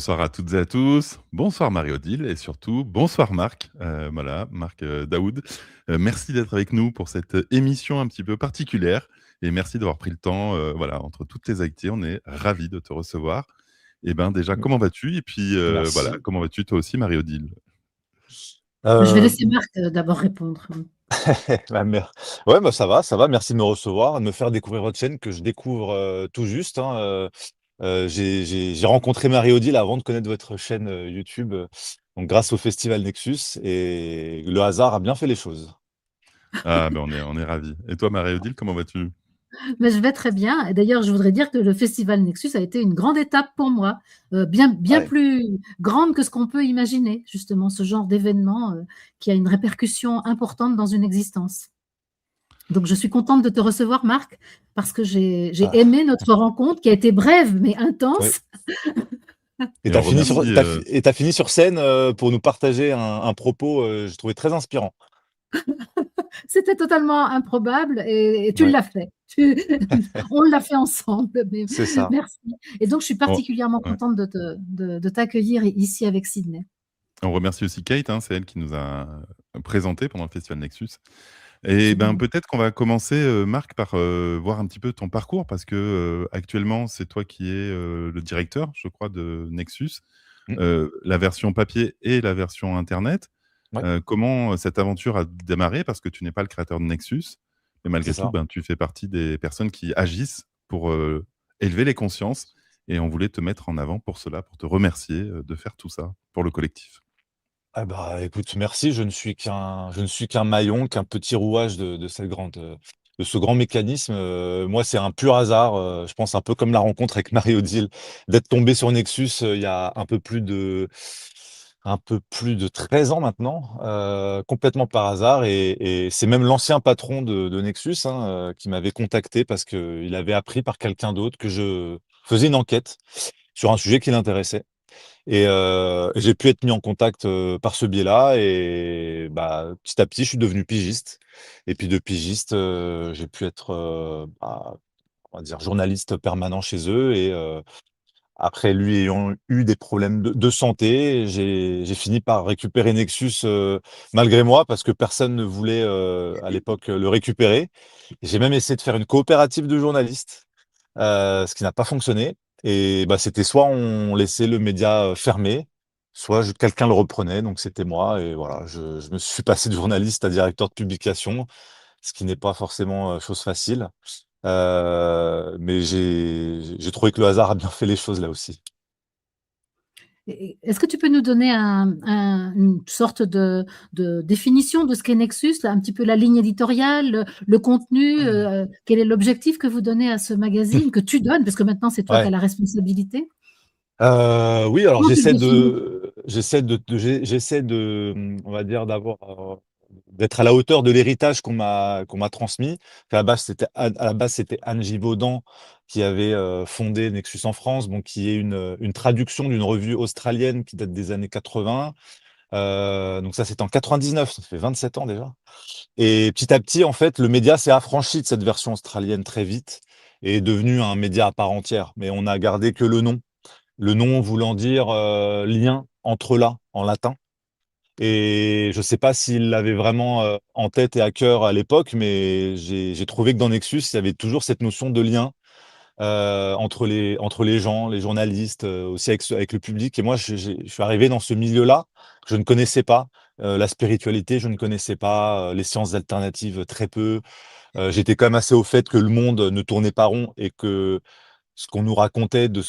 Bonsoir à toutes et à tous. Bonsoir Marie-Odile et surtout bonsoir Marc. Voilà, Marc Daoud. Merci d'être avec nous pour cette émission un petit peu particulière et merci d'avoir pris le temps. Voilà, entre toutes tes activités, on est ravis de te recevoir. Et ben déjà, M comment vas-tu? Et puis voilà, merci. comment vas-tu toi aussi Marie-Odile? Je vais laisser Hem, Marc, d'abord répondre. bah, mer ouais, bah, ça va, merci de me recevoir, de me faire découvrir votre chaîne que je découvre, tout juste, hein, j'ai rencontré Marie-Odile avant de connaître votre chaîne, YouTube, donc grâce au festival Nexus et le hasard a bien fait les choses. Ah ben on est ravis. Et toi Marie-Odile, comment vas-tu? Mais je vais très bien et d'ailleurs, je voudrais dire que le festival Nexus a été une grande étape pour moi, bien Ouais. plus grande que ce qu'on peut imaginer, justement, ce genre d'événement, qui a une répercussion importante dans une existence. Donc je suis contente de te recevoir Marc, parce que j'ai Ah, aimé notre rencontre qui a été brève mais oui. intense. Et Et on remercie, tu as fini sur scène, pour nous partager un propos, j'ai trouvé très inspirant. C'était totalement improbable et tu Ouais, l'as fait. Tu On l'a fait ensemble, mais c'est ça. merci et donc je suis on particulièrement ouais. contente de t'accueillir ici avec Sydney. On remercie aussi Kate, hein, c'est elle qui nous a présentés pendant le festival Nexus. Et ben, Absolument. peut-être qu'on va commencer, Marc, par, voir un petit peu ton parcours parce que, actuellement, c'est toi qui es, le directeur, je crois, de Nexus, Mmh, la version papier et la version internet. ouais, Comment, cette aventure a démarré? Parce que tu n'es pas le créateur de Nexus, mais c'est malgré tout, ça. ben, tu fais partie des personnes qui agissent pour, élever les consciences et on voulait te mettre en avant pour cela, pour te remercier, de faire tout ça pour le collectif. Ah bah, écoute, merci. Je ne suis qu'un maillon, qu'un petit rouage de ce grand mécanisme. Moi, c'est un pur hasard, je pense un peu comme la rencontre avec Marie-Odile, d'être tombé sur Nexus, il y a un peu plus de 13 ans maintenant, complètement par hasard et c'est même l'ancien patron de Nexus, hein, qui m'avait contacté parce qu'il avait appris par quelqu'un d'autre que je faisais une enquête sur un sujet qui l'intéressait. Et j'ai pu être mis en contact, par ce biais-là et bah, petit à petit, je suis devenu pigiste et puis de pigiste, j'ai pu être, bah, on va dire journaliste permanent chez eux et après lui ayant eu des problèmes de santé, j'ai fini par récupérer Nexus, malgré moi parce que personne ne voulait, à l'époque, le récupérer. J'ai même essayé de faire une coopérative de journalistes, ce qui n'a pas fonctionné et bah, c'était soit on laissait le média, fermé, soit quelqu'un le reprenait, donc c'était moi et voilà, je me suis passé de journaliste à directeur de publication, ce qui n'est pas forcément, chose facile, mais j'ai trouvé que le hasard a bien fait les choses là aussi. Et est-ce que tu peux nous donner une sorte de définition de ce qu'est Nexus, là, un petit peu la ligne éditoriale, le contenu, quel est l'objectif que vous donnez à ce magazine, que tu donnes, parce que maintenant c'est toi qui as Ouais. la responsabilité? Oui, alors Comment tu le définis? j'essaie de, on va dire d'avoir, d'être à la hauteur de l'héritage qu'on m'a transmis. À la base, c'était Anne Givaudan qui avait, fondé Nexus en France, donc qui est une traduction d'une revue australienne qui date des années 80. Donc ça, c'était en 99, ça fait 27 ans déjà et petit à petit, en fait, le média s'est affranchi de cette version australienne très vite et est devenu un média à part entière, mais on a gardé que le nom. Le nom voulant dire, lien entre là, en latin et je sais pas s'il l'avait vraiment, en tête et à cœur à l'époque, mais j'ai trouvé que dans Nexus, il y avait toujours cette notion de lien, entre les gens, les journalistes, aussi avec le public et moi je suis arrivé dans ce milieu-là, que je ne connaissais pas, la spiritualité, je ne connaissais pas, les sciences alternatives, très peu. J'étais quand même assez au fait que le monde ne tournait pas rond et que ce qu'on nous racontait de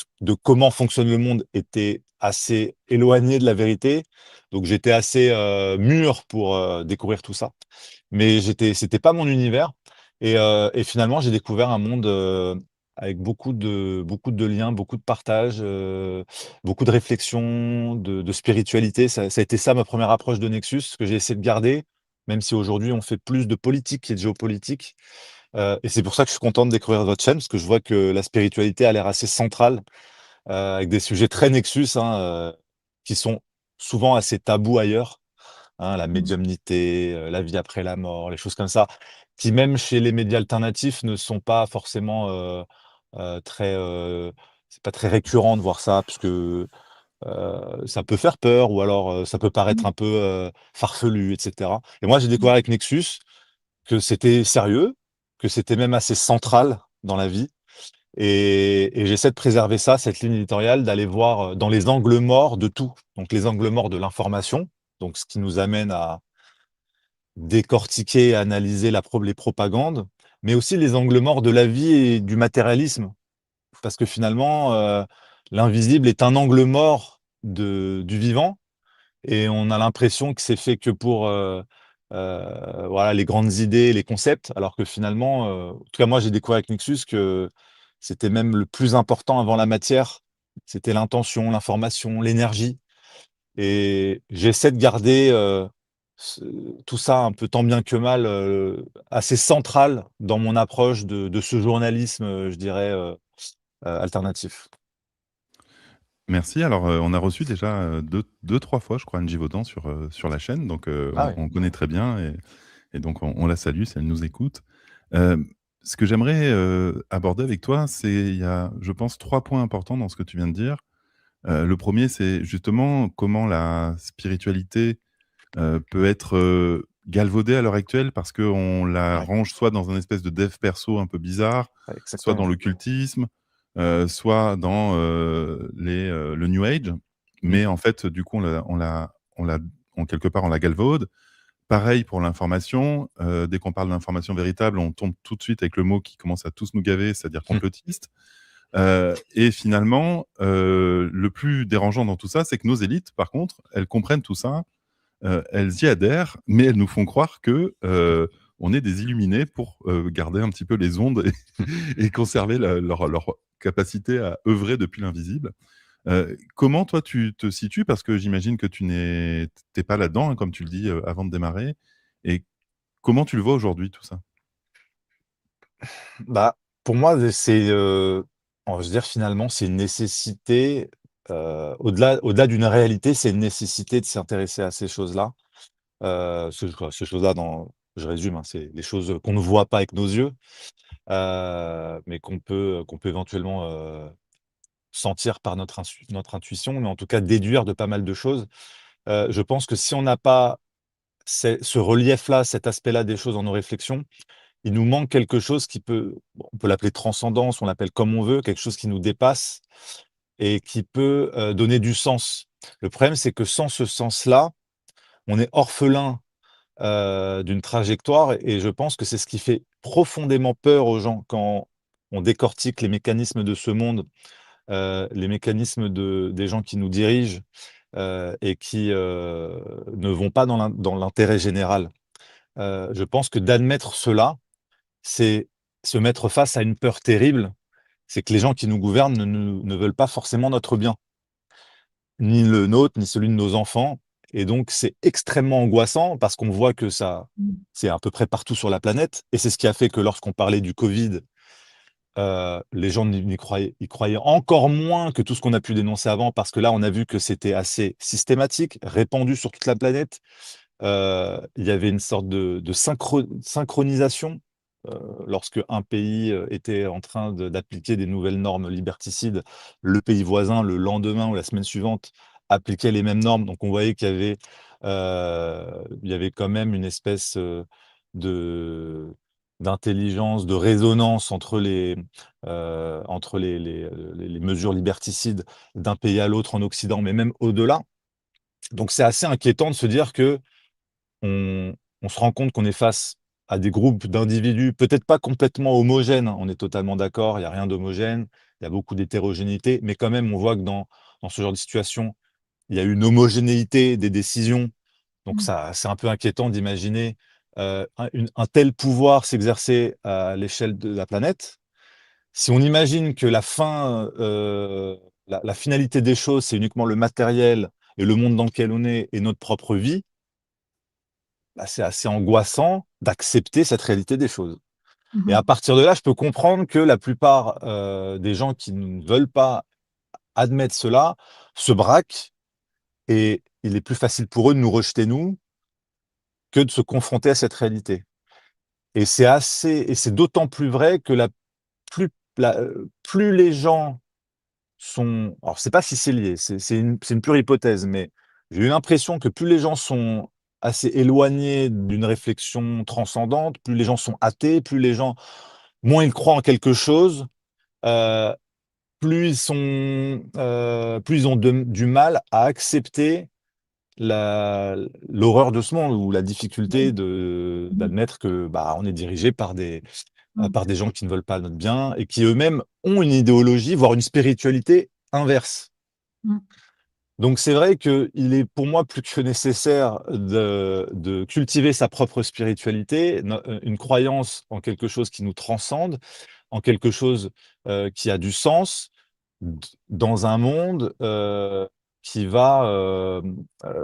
comment fonctionne le monde était assez éloigné de la vérité. Donc j'étais assez, mûr pour, découvrir tout ça. Mais c'était pas mon univers et finalement j'ai découvert un monde, avec beaucoup de liens, beaucoup de partages, beaucoup de réflexions, de spiritualité. Ça a été ça ma première approche de Nexus, que j'ai essayé de garder, même si aujourd'hui on fait plus de politique et de géopolitique. Et c'est pour ça que je suis content de découvrir votre chaîne, parce que je vois que la spiritualité a l'air assez centrale, avec des sujets très Nexus, hein, qui sont souvent assez tabous ailleurs, hein, la Mmh. médiumnité, la vie après la mort, les choses comme ça, qui même chez les médias alternatifs ne sont pas forcément, très, c'est pas très récurrent de voir ça puisque, ça peut faire peur ou alors, ça peut paraître Mmh. un peu, farfelu et cetera et moi, j'ai découvert avec Nexus que c'était sérieux, que c'était même assez central dans la vie et j'essaie de préserver ça, cette ligne éditoriale, d'aller voir, dans les angles morts de tout. Donc les angles morts de l'information, donc ce qui nous amène à décortiquer et analyser les propagandes, mais aussi les angles morts de la vie et du matérialisme. Parce que finalement, l'invisible est un angle mort du vivant et on a l'impression que c'est fait que pour, voilà, les grandes idées, les concepts, alors que finalement, en tout cas moi j'ai découvert avec Nexus que c'était même le plus important avant la matière, c'était l'intention, l'information, l'énergie et j'essaie de garder, ce tout ça un peu tant bien que mal, assez central dans mon approche de ce journalisme, je dirais, alternatif. Merci. Alors, on a reçu déjà, 2-3 fois, je crois, Angie Vaudan sur la chaîne, donc Ah on oui. connaît très bien et donc on la salue si elle nous écoute. Hem, Ce que j'aimerais, aborder avec toi, c'est il y a, je pense, 3 points importants dans ce que tu viens de dire. Le 1er, c'est justement comment la spiritualité, peut être, galvaudée à l'heure actuelle parce qu'on la Ouais, range soit dans un espèce de dev perso un peu bizarre, ouais, soit dans exactement. l'occultisme, soit dans, le new age. Mmh. Mais en fait, du coup, on la en quelque part, on la galvaude. Pareil pour l'information, dès qu'on parle d'information véritable, on tombe tout de suite avec le mot qui commence à tous nous gaver, c'est-à-dire Mmh. complotiste. Et finalement, le plus dérangeant dans tout ça, c'est que nos élites, par contre, elles comprennent tout ça, elles y adhèrent, mais elles nous font croire que, on est des illuminés pour, garder un petit peu les ondes et conserver leur capacité à œuvrer depuis l'invisible. Comment toi tu te situes? Parce que j'imagine que tu es pas là-dedans, hein, comme tu le dis, avant de démarrer, et comment tu le vois aujourd'hui tout ça? Bah, pour moi, c'est, on va se dire finalement, c'est une nécessité, au-delà d'une réalité, c'est une nécessité de s'intéresser à ces choses-là. Ces choses-là dans je résume, hein, c'est les choses qu'on ne voit pas avec nos yeux, mais qu'on peut éventuellement, sentir par notre intuition, mais en tout cas déduire de pas mal de choses. Je pense que si on n'a pas ce relief-là, cet aspect-là des choses dans nos réflexions, il nous manque quelque chose qui peut, bon, on peut l'appeler transcendance, on l'appelle comme on veut, quelque chose qui nous dépasse et qui peut, donner du sens. Le problème, c'est que sans ce sens-là, on est orphelin, d'une trajectoire et je pense que c'est ce qui fait profondément peur aux gens quand on décortique les mécanismes de ce monde, les mécanismes des gens qui nous dirigent, et qui, ne vont pas dans l'intérêt général. Je pense que d'admettre cela, c'est se mettre face à une peur terrible, c'est que les gens qui nous gouvernent ne veulent pas forcément notre bien, ni le nôtre, ni celui de nos enfants et donc c'est extrêmement angoissant parce qu'on voit que ça Mmh. c'est à peu près partout sur la planète et c'est ce qui a fait que lorsqu'on parlait du covid, les gens y croyaient encore moins que tout ce qu'on a pu dénoncer avant parce que là, on a vu que c'était assez systématique, répandu sur toute la planète. Il y avait une sorte de synchronisation, lorsque un pays, était en train d'appliquer des nouvelles normes liberticides, le pays voisin, le lendemain ou la semaine suivante, appliquait les mêmes normes. Donc on voyait il y avait quand même une espèce, de d'intelligence, de résonance entre les mesures liberticides d'un pays à l'autre en Occident, mais même au-delà. Donc c'est assez inquiétant de se dire que on on se rend compte qu'on est face à des groupes d'individus, peut-être pas complètement homogènes, hein, on est totalement d'accord, il y a rien d'homogène, il y a beaucoup d'hétérogénéité, mais quand même, on voit que dans ce genre de situation, il y a une homogénéité des décisions. Donc Mmh. ça c'est un peu inquiétant d'imaginer, un tel pouvoir s'exercer à l'échelle de la planète. Si on imagine que la finalité des choses, c'est uniquement le matériel et le monde dans lequel on est et notre propre vie, bah, c'est assez angoissant d'accepter cette réalité des choses Mmh et mh. à partir de là, je peux comprendre que la plupart, des gens qui ne veulent pas admettre cela se braquent et il est plus facile pour eux de nous rejeter nous, que de se confronter à cette réalité et c'est d'autant plus vrai que plus les gens sont, alors je sais pas si c'est lié, c'est une pure hypothèse, mais j'ai eu l'impression que plus les gens sont assez éloignés d'une réflexion transcendante, plus les gens sont athées, moins ils croient en quelque chose, heu, plus ils ont du mal à accepter l'horreur de ce monde ou la difficulté Oui. Mmh. d'admettre que, bah, on est dirigé Mmh. par des gens qui ne veulent pas notre bien et qui eux-mêmes ont une idéologie, voire une spiritualité inverse. Mmh. Donc c'est vrai qu'il est pour moi plus que nécessaire de cultiver sa propre spiritualité, une croyance en quelque chose qui nous transcende, en quelque chose, qui a du sens dans un monde, qui va,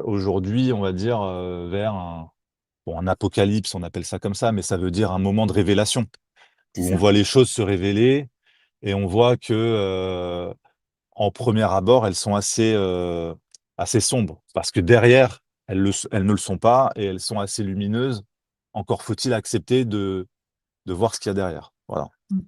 aujourd'hui, on va dire, vers un apocalypse, on appelle ça comme ça, mais ça veut dire un moment de révélation, C'est où on ça. voit les choses se révéler et on voit que, en premier abord, elles sont assez sombres. Parce que derrière, elles ne le sont pas et elles sont assez lumineuses. Encore faut-il accepter de voir ce qu'il y a derrière. Voilà. Mmh.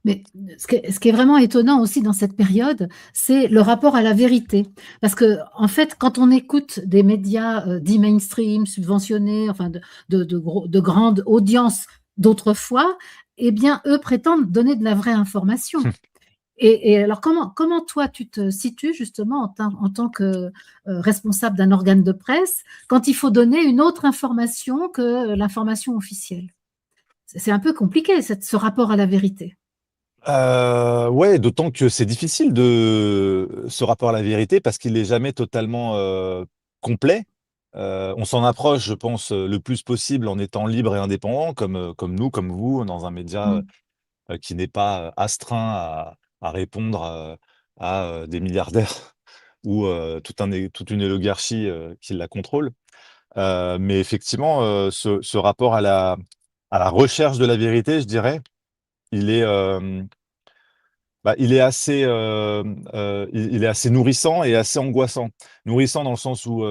Mais ce qui est vraiment étonnant aussi dans cette période, c'est le rapport à la vérité. Parce qu'en fait, quand on écoute des médias, dits mainstream, subventionnés, enfin de grandes audiences d'autrefois, eh bien, eux prétendent donner de la vraie information. Et alors comment toi tu te situes justement en tant que, responsable d'un organe de presse, quand il faut donner une autre information que l'information officielle? C'est un peu compliqué ce rapport à la vérité. Ouais, d'autant que c'est difficile de ce rapport à la vérité parce qu'il est jamais totalement, complet. On s'en approche, je pense, le plus possible en étant libre et indépendant comme nous, comme vous, dans un média, Mmh. qui n'est pas, astreint à répondre, à des milliardaires ou, toute une oligarchie, qui la contrôle. Mais effectivement, ce rapport à la recherche de la vérité, je dirais, il est, il est assez, il est assez nourrissant et assez angoissant. Nourrissant dans le sens où,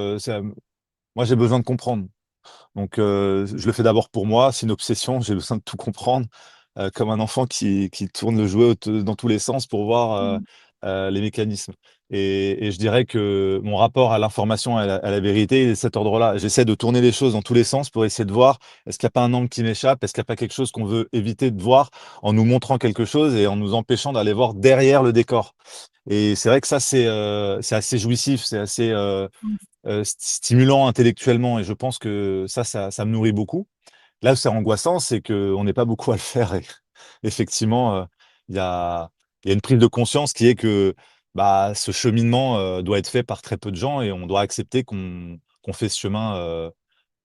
moi j'ai besoin de comprendre. Donc, je le fais d'abord pour moi, c'est une obsession, j'ai besoin de tout comprendre, comme un enfant qui tourne le jouet dans tous les sens pour voir, Mmh. les mécanismes et je dirais que mon rapport à l'information, à la vérité, il est de cet ordre-là. J'essaie de tourner les choses dans tous les sens pour essayer de voir, est-ce qu'il y a pas un angle qui m'échappe? Est-ce qu'il y a pas quelque chose qu'on veut éviter de voir en nous montrant quelque chose et en nous empêchant d'aller voir derrière le décor? Et c'est vrai que ça, c'est assez jouissif, c'est assez, Mmh. stimulant intellectuellement et je pense que ça me nourrit beaucoup. Là où c'est angoissant, c'est qu'on n'est pas beaucoup à le faire et effectivement, il y a il y a une prise de conscience qui est que, bah, ce cheminement, doit être fait par très peu de gens et on doit accepter qu'on fait ce chemin,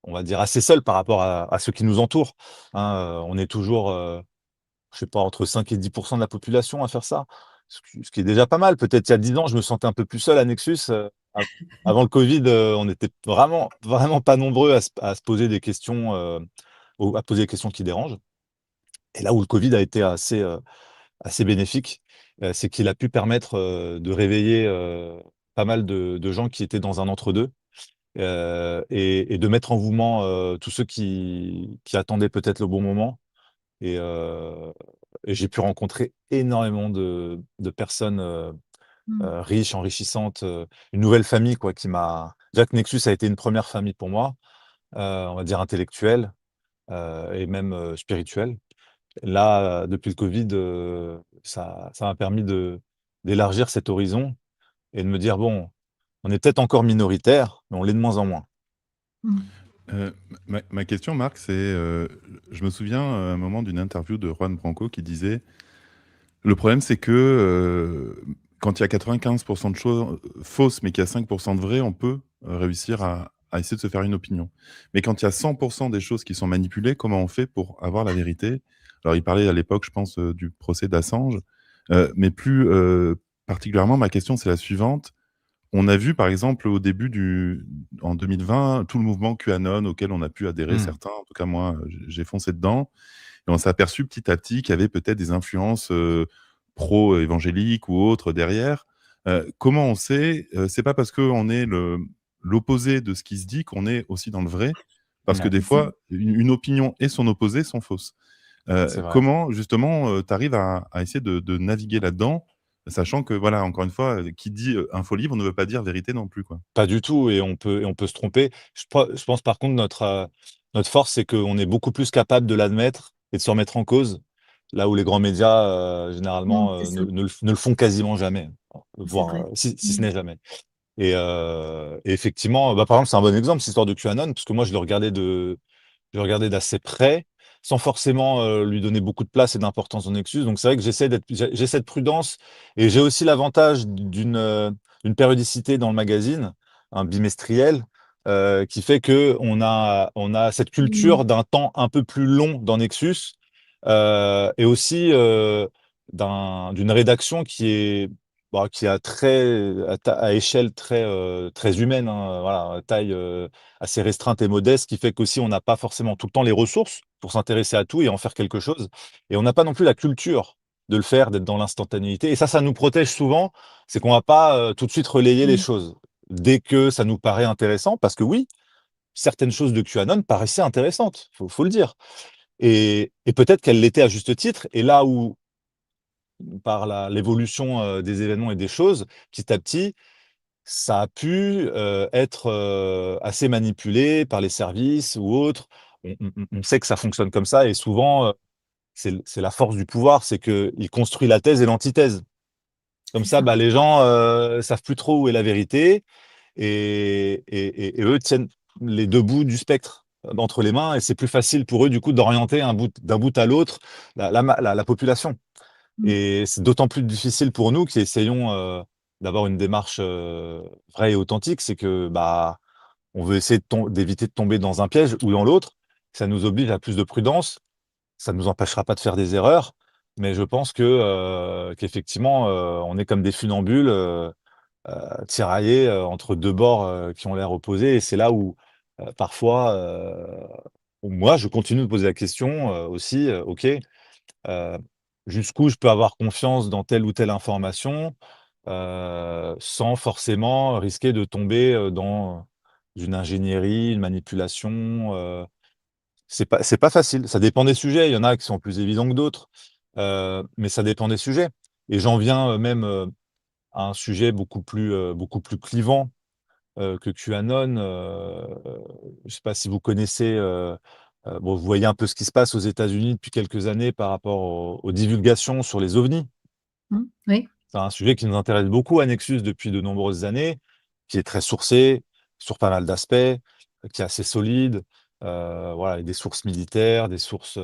on va dire assez seul par rapport à ceux qui nous entourent, hein, on est toujours, je sais pas, entre 5 et 10 de la population à faire ça, ce qui est déjà pas mal. Peut-être il y a 10 ans, je me sentais un peu plus seul à Nexus, avant le covid, on était vraiment, vraiment pas nombreux à se poser des questions, ou à poser des questions qui dérangent et là où le covid a été assez bénéfique, c'est qu'il a pu permettre, de réveiller, pas mal de gens qui étaient dans un entre-deux, et de mettre en mouvement, tous ceux qui attendaient peut-être le bon moment et j'ai pu rencontrer énormément de personnes, Mmh. riches, enrichissantes, une nouvelle famille quoi qui m'a déjà que Nexus a été une première famille pour moi, on va dire intellectuelle, et même, spirituelle. Là, depuis le covid, ça m'a permis d'élargir cet horizon et de me dire: «Bon, on est peut-être encore minoritaire, mais on l'est de moins en moins». Mmh. Ma question, Marc, c'est, je me souviens à un moment d'une interview de Juan Branco qui disait: «Le problème, c'est que, quand il y a 95 de choses fausses, mais qu'il y a 5 de vraies, on peut, réussir à essayer de se faire une opinion. Mais quand il y a 100 des choses qui sont manipulées, comment on fait pour avoir la vérité?» Alors il parlait à l'époque, je pense, du procès d'Assange, mais plus, particulièrement, ma question, c'est la suivante. On a vu, par exemple, au début en 2020, tout le mouvement QAnon auquel on a pu adhérer Mmh. certains, en tout cas moi, j'ai foncé dedans et on s'est aperçu petit à petit qu'il y avait peut-être des influences, pro-évangéliques ou autres derrière. Comment on sait? C'est pas parce qu'on est l'opposé de ce qui se dit qu'on est aussi dans le vrai, parce que Ouais, des C'est ça. fois, une opinion et son opposé sont fausses. c'est vrai. Comment justement, tu arrives à essayer de naviguer là-dedans Sachant que voilà, encore une fois, qui dit, info libre ne veut pas dire vérité non plus, quoi. Pas du tout, et on peut se tromper. Je pense par contre notre force, c'est qu'on est beaucoup plus capable de l'admettre et de se remettre en cause, là où les grands médias, généralement, C'est ça, ne le font quasiment jamais, c'est voire, vrai. si ce n'est jamais. Et effectivement, bah, par exemple, c'est un bon exemple, cette histoire de QAnon, parce que moi je le regardais d'assez près, sans forcément, lui donner beaucoup de place et d'importance au Nexus. Donc c'est vrai que j'ai cette prudence, et j'ai aussi l'avantage d'une périodicité dans le magazine, un bimestriel, qui fait que on a cette Mmh. culture d'un temps un peu plus long dans Nexus, et aussi, d'une rédaction qui a à échelle très humaine, hein, voilà, à taille, assez restreinte et modeste, qui fait qu'aussi on n'a pas forcément tout le temps les ressources pour s'intéresser à tout et en faire quelque chose. Et on n'a pas non plus la culture de le faire, d'être dans l'instantanéité. Et ça nous protège souvent. C'est qu'on va pas tout de suite relayer les Mmh. choses dès que ça nous paraît intéressant, parce que oui, certaines choses de QAnon paraissaient intéressantes, faut le dire. Et peut-être qu'elles l'étaient à juste titre. Et là où, par l'évolution des événements et des choses, petit à petit, ça a pu être assez manipulé par les services ou autres. On sait que ça fonctionne comme ça, et souvent, c'est la force du pouvoir, c'est qu'il construit la thèse et l'antithèse. Comme C'est ça, ça. bah, les gens savent plus trop où est la vérité, et eux tiennent les deux bouts du spectre entre les mains, et c'est plus facile pour eux du coup d'orienter d'un bout à l'autre la population. Mmh. Et c'est d'autant plus difficile pour nous qui essayons d'avoir une démarche vraie et authentique, c'est que bah on veut essayer d'éviter de tomber dans un piège ou dans l'autre. Ça nous oblige à plus de prudence. Ça ne nous empêchera pas de faire des erreurs, mais je pense qu'effectivement, on est comme des funambules tiraillés entre deux bords qui ont l'air opposés. Et c'est là où parfois, moi, je continue de poser la question aussi. Ok, euh, jusqu'où je peux avoir confiance dans telle ou telle information, sans forcément risquer de tomber dans une ingénierie, une manipulation. C'est pas facile. Ça dépend des sujets. Il y en a qui sont plus évidents que d'autres, mais ça dépend des sujets. Et j'en viens même à un sujet beaucoup plus clivant que QAnon. Je ne sais pas si vous connaissez. Bon, vous voyez un peu ce qui se passe aux États-Unis depuis quelques années par rapport aux divulgations sur les ovnis. Mmh. Oui. C'est un sujet qui nous intéresse beaucoup à Nexus depuis de nombreuses années, qui est très sourcé sur pas mal d'aspects, qui est assez solide. Voilà, il y a des sources militaires, des sources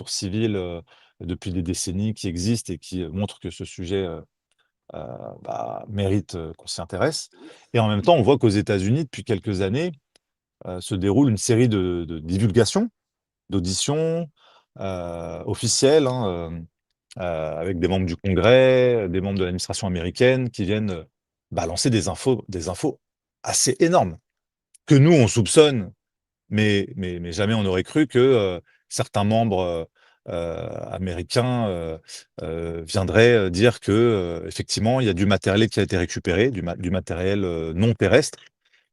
civiles depuis des décennies qui existent et qui montrent que ce sujet mérite qu'on s'y intéresse. Et en même temps, on voit qu'aux États-Unis, depuis quelques années, se déroule une série de divulgations, d'auditions officielles, hein, avec des membres du Congrès, des membres de l'administration américaine qui viennent balancer des infos assez énormes, que nous, on soupçonne, mais jamais on n'aurait cru que certains membres américains viendraient dire que effectivement, il y a du matériel qui a été récupéré, du matériel non terrestre,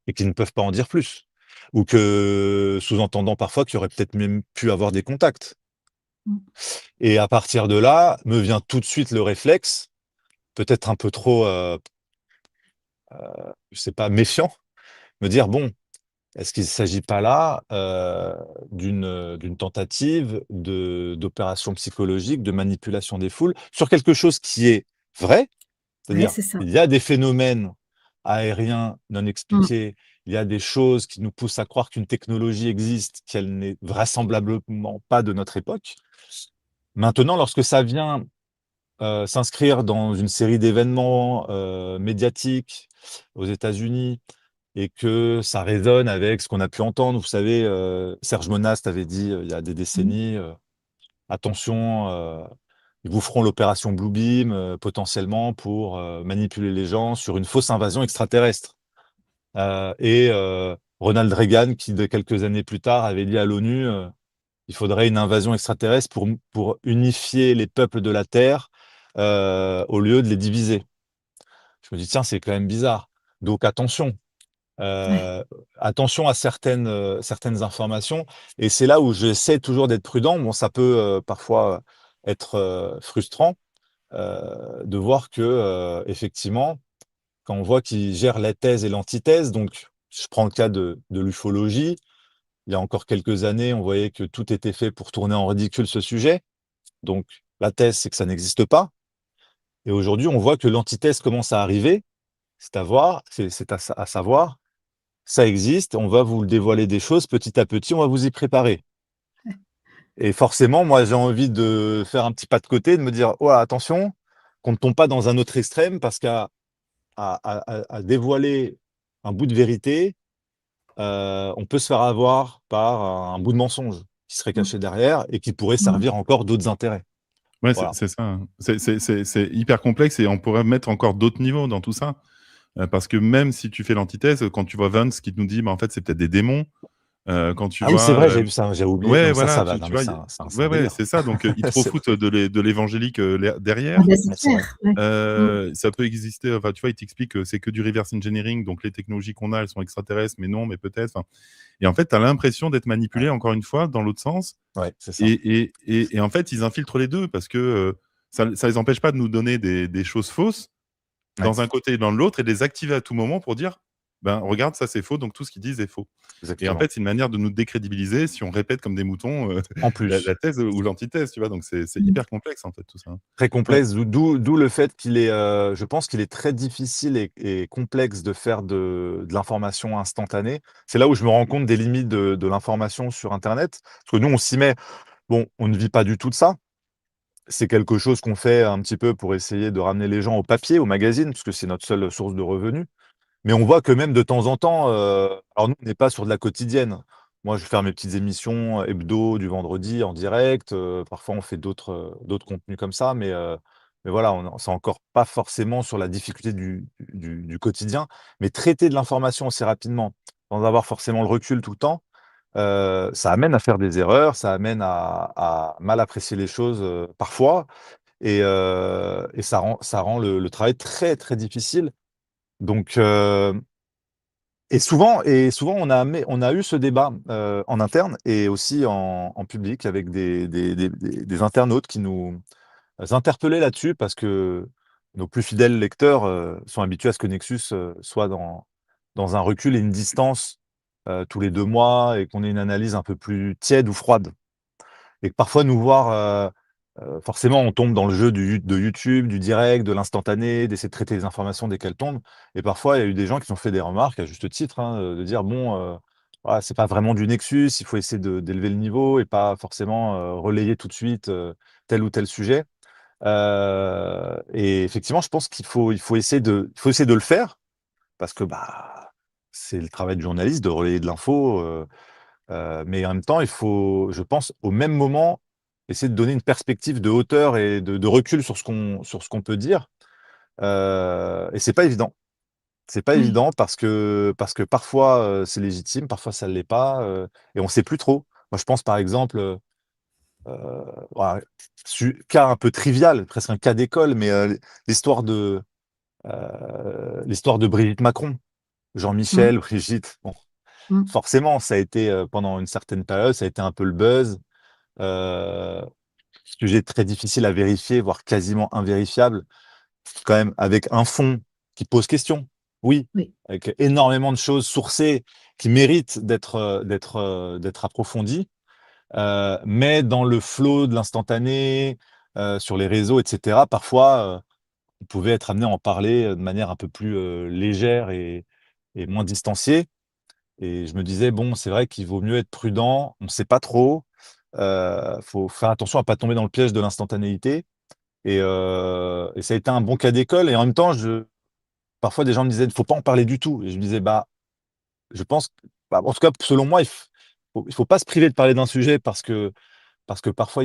et qu'ils ne peuvent pas en dire plus. Ou que, sous-entendant parfois qu'il y aurait peut-être même pu avoir des contacts. Mmh. Et à partir de là, me vient tout de suite le réflexe, peut-être un peu trop, je sais pas, méfiant, me dire: «Bon, est-ce qu'il ne s'agit pas là d'une tentative d'opération psychologique, de manipulation des foules, sur quelque chose qui est vrai?» Ouais, C'est-à-dire, c'est ça. il y a des phénomènes aériens non Mmh. expliqués, il y a des choses qui nous poussent à croire qu'une technologie existe, qu'elle n'est vraisemblablement pas de notre époque. Maintenant, lorsque ça vient s'inscrire dans une série d'événements médiatiques aux États-Unis, et que ça résonne avec ce qu'on a pu entendre. Vous savez, Serge Monast avait dit il y a des Mmh. décennies, attention, ils vous feront l'opération Bluebeam potentiellement pour manipuler les gens sur une fausse invasion extraterrestre. Et Ronald Reagan, qui de quelques années plus tard avait dit à l'ONU, il faudrait une invasion extraterrestre pour unifier les peuples de la Terre au lieu de les diviser. Je me dis, tiens, c'est quand même bizarre. Donc Ouais. euh, attention à certaines informations. Et c'est là où j'essaie toujours d'être prudent. Bon, ça peut parfois être frustrant, de voir que, effectivement, quand on voit qu'ils gèrent la thèse et l'antithèse, donc je prends le cas de l'ufologie. Il y a encore quelques années, on voyait que tout était fait pour tourner en ridicule ce sujet. Donc la thèse, c'est que ça n'existe pas. Et aujourd'hui, on voit que l'antithèse commence à arriver. C'est à savoir, ça existe, on va vous dévoiler des choses petit à petit, on va vous y préparer. Et forcément, moi, j'ai envie de faire un petit pas de côté, de me dire, oh attention, qu'on ne tombe pas dans un autre extrême, parce qu'à dévoiler un bout de vérité, on peut se faire avoir par un bout de mensonge qui serait Mmh. caché derrière et qui pourrait Mmh. servir encore d'autres intérêts. Ouais, Voilà. c'est ça, hein. C'est hyper complexe et on pourrait mettre encore d'autres niveaux dans tout ça. Parce que même si tu fais l'antithèse, quand tu vois Vance qui nous dit: «Bah, en fait, c'est peut-être des démons», quand tu Ah oui, c'est vois, vrai, j'ai vu ça, j'ai oublié. Non, ouais, mais ça, voilà, ça va. tu Non, tu mais vois, c'est un ouais, ouais, délire. c'est ça, donc ils te C'est refoutent de l'évangélique, Ah derrière. bah, c'est mais c'est vrai. clair, ouais. Mmh. Ça peut exister, enfin, tu vois, ils t'expliquent que c'est que du reverse engineering, donc les technologies qu'on a, elles sont extraterrestres, mais non, mais peut-être, enfin et en fait, tu as l'impression d'être Ouais, manipulé, encore une fois, dans l'autre sens ouais, c'est ça. et en fait, ils infiltrent les 2 parce que, ça les empêche pas de nous donner des choses fausses, Ouais, dans un côté et dans l'autre et de les activer à tout moment pour dire: «Ben, regarde, ça, c'est faux, donc tout ce qu'ils disent est faux» et en exactement. fait, c'est une manière de nous décrédibiliser si on répète comme des moutons, En la plus. la thèse ou l'antithèse, tu vois? Donc c'est Mmh. hyper complexe, en fait, tout ça. Très Ouais. complexe, d'où le fait qu'il est, je pense qu'il est très difficile et complexe de faire de l'information instantanée. C'est là où je me rends compte des limites de l'information sur internet. Parce que nous, on s'y met. Bon, on ne vit pas du tout de ça. C'est quelque chose qu'on fait un petit peu pour essayer de ramener les gens au papier, au magazine, parce que c'est notre seule source de revenus. Mais on voit que même de temps en temps, alors nous, on n'est pas sur de la quotidienne. Moi, je vais faire mes petites émissions hebdo du vendredi en direct. Parfois, on fait d'autres contenus comme ça, mais voilà, c'est encore pas forcément sur la difficulté du quotidien. Mais traiter de l'information assez rapidement, sans avoir forcément le recul tout le temps, ça amène à faire des erreurs, ça amène à mal apprécier les choses, parfois et ça rend le travail très, très difficile. Donc souvent on a eu ce débat, en interne et aussi en public avec des internautes qui nous interpellaient là-dessus parce que nos plus fidèles lecteurs, sont habitués à ce que Nexus, soit dans un recul et une distance, tous les 2 mois et qu'on ait une analyse un peu plus tiède ou froide. Et que parfois nous voir, forcément on tombe dans le jeu de YouTube, du direct, de l'instantané, d'essayer de traiter les informations dès qu'elles tombent et parfois il y a eu des gens qui ont fait des remarques à juste titre, hein, de dire: «Bon, voilà, c'est pas vraiment du Nexus, il faut essayer d'élever le niveau et pas forcément, relayer tout de suite, tel ou tel sujet». Et effectivement je pense qu'il faut essayer de le faire parce que, bah, c'est le travail du journaliste de relayer de l'info, mais en même temps, il faut, je pense, au même moment, essayer de donner une perspective de hauteur et de recul sur ce qu'on peut dire, et c'est pas évident. C'est pas Oui. évident parce que parfois, c'est légitime, parfois ça ne l'est pas, et on sait plus trop. Moi, je pense par exemple, voilà, cas un peu trivial, presque un cas d'école, mais l'histoire de, Brigitte Macron. Mmh. Jean-Michel, Brigitte, bon, Mmh. forcément, ça a été, pendant une certaine période, ça a été un peu le buzz. Heu, Sujet très difficile à vérifier, voire quasiment invérifiable, quand même avec un fond qui pose question. Oui, Oui. avec énormément de choses sourcées qui méritent d'être approfondies, mais dans le flot de l'instantané, sur les réseaux et cetera, parfois, on pouvait être amené à en parler, de manière un peu plus, légère et moins distanciée. Et je me disais: «Bon, c'est vrai qu'il vaut mieux être prudent, on ne sait pas trop, faut faire attention à pas tomber dans le piège de l'instantanéité» et ça a été un bon cas d'école et en même temps, parfois des gens me disaient: «Il faut pas en parler du tout» et je me disais: «Bah, je pense que bah, en tout cas, selon moi, il faut pas se priver de parler d'un sujet parce que parfois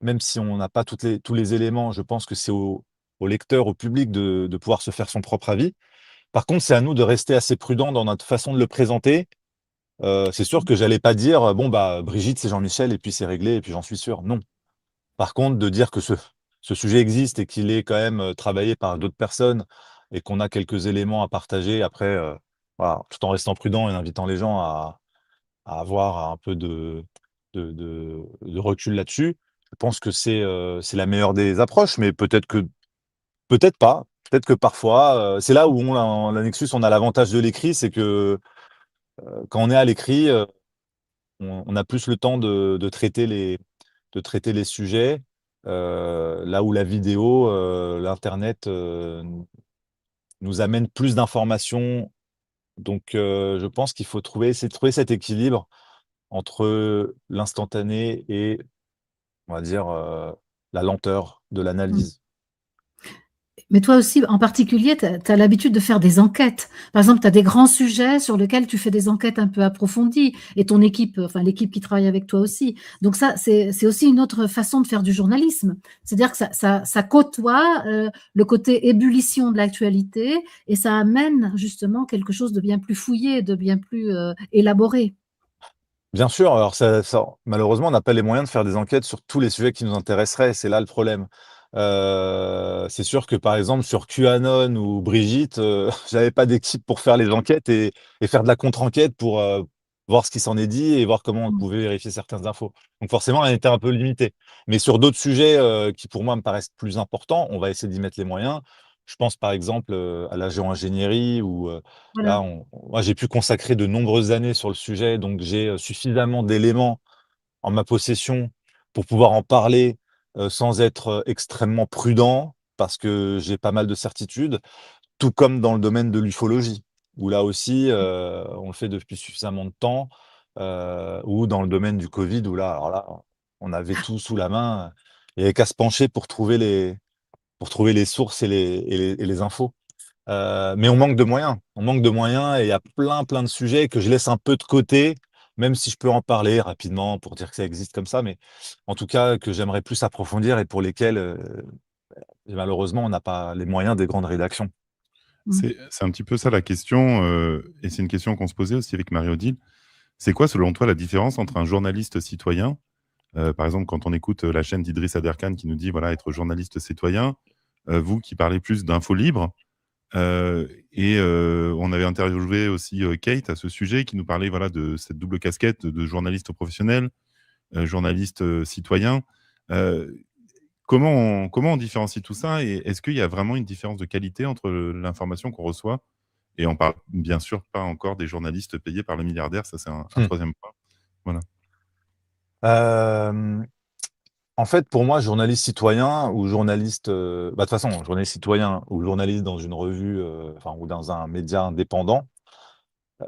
même si on n'a pas tous les éléments, je pense que c'est au lecteur, au public de pouvoir se faire son propre avis. Par contre, c'est à nous de rester assez prudents dans notre façon de le présenter. C'est sûr que j'allais pas dire, «Bon, bah, Brigitte, c'est Jean-Michel et puis c'est réglé et puis j'en suis sûr». Non. Par contre, de dire que ce sujet existe et qu'il est quand même, travaillé par d'autres personnes et qu'on a quelques éléments à partager après, voilà, tout en restant prudent et en invitant les gens à avoir un peu de recul là-dessus. Je pense que c'est la meilleure des approches, mais peut-être que Peut-être pas. Peut-être que parfois, c'est là où la Nexus, on a l'avantage de l'écrit, c'est que, quand on est à l'écrit, on a plus le temps de traiter les sujets, là où la vidéo, l'internet, nous amène plus d'informations. Donc, je pense qu'il faut essayer de trouver cet équilibre entre l'instantané et, on va dire, la lenteur de Mmh. l'analyse. Mais toi aussi, en particulier, tu as l'habitude de faire des enquêtes. Par exemple, tu as des grands sujets sur lesquels tu fais des enquêtes un peu approfondies et ton équipe, enfin l'équipe qui travaille avec toi aussi. Donc ça, c'est aussi une autre façon de faire du journalisme. C'est-à-dire que ça côtoie, le côté ébullition de l'actualité et ça amène justement quelque chose de bien plus fouillé, de bien plus, élaboré. Bien sûr, alors malheureusement, on n'a pas les moyens de faire des enquêtes sur tous les sujets qui nous intéresseraient, c'est là le problème. C'est sûr que, par exemple, sur QAnon ou Brigitte, j'avais pas d'équipe pour faire les enquêtes et faire de la contre-enquête pour, voir ce qui s'en est dit et voir comment on Mmh. pouvait vérifier certaines infos. Donc forcément, elle était un peu limitée. Mais sur d'autres sujets, qui pour moi me paraissent plus importants, on va essayer d'y mettre les moyens. Je pense par exemple, à la géo-ingénierie où, là, Voilà. moi, j'ai pu consacrer de nombreuses années sur le sujet, donc j'ai, suffisamment d'éléments en ma possession pour pouvoir en parler, sans être, extrêmement prudent, parce que j'ai pas mal de certitudes. Tout comme dans le domaine de l'ufologie, où là aussi, on le fait depuis suffisamment de temps, ou dans le domaine du Covid, où là, alors là, on avait tout sous la main, il y avait qu'à se pencher pour trouver les sources et les infos. Mais on manque de moyens. On manque de moyens et il y a plein de sujets que je laisse un peu de côté, même si je peux en parler rapidement pour dire que ça existe comme ça, mais en tout cas que j'aimerais plus approfondir et pour lesquels, malheureusement, on n'a pas les moyens des grandes rédactions. Mmh. C'est un petit peu ça la question, et c'est une question qu'on se posait aussi avec Marie-Odile. C'est quoi, selon toi, la différence entre un journaliste citoyen, par exemple, quand on écoute la chaîne d'Idriss Aderkan qui nous dit voilà, être journaliste citoyen, vous qui parlez plus d'info libre, et on avait interviewé aussi Kate à ce sujet qui nous parlait voilà, de cette double casquette de journaliste professionnel, journaliste citoyen. Euh, comment on différencie tout ça et est-ce qu'il y a vraiment une différence de qualité entre l'information qu'on reçoit et on parle bien sûr pas encore des journalistes payés par le milliardaire, ça c'est un Mmh. troisième point. Voilà. Hem, En fait, pour moi, journaliste citoyen ou journaliste, de toute façon, journaliste citoyen ou journaliste dans une revue, enfin ou dans un média indépendant,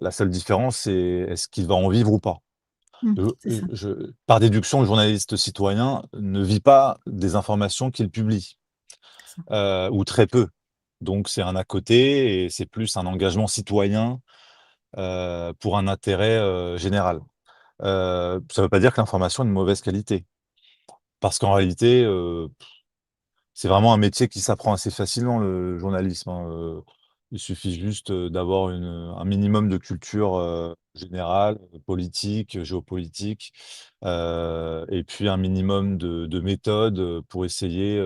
la seule différence, c'est est-ce qu'il va en vivre ou pas? Mmh. C'est ça, Par déduction, le journaliste citoyen ne vit pas des informations qu'il publie, c'est ça. ou très peu. Donc c'est un à côté et c'est plus un engagement citoyen, pour un intérêt, général. Ça ne veut pas dire que l'information est de mauvaise qualité, parce qu'en réalité, c'est vraiment un métier qui s'apprend assez facilement, le journalisme, hein, il suffit juste, d'avoir un minimum de culture, générale, politique, géopolitique, et puis un minimum de méthode, pour essayer,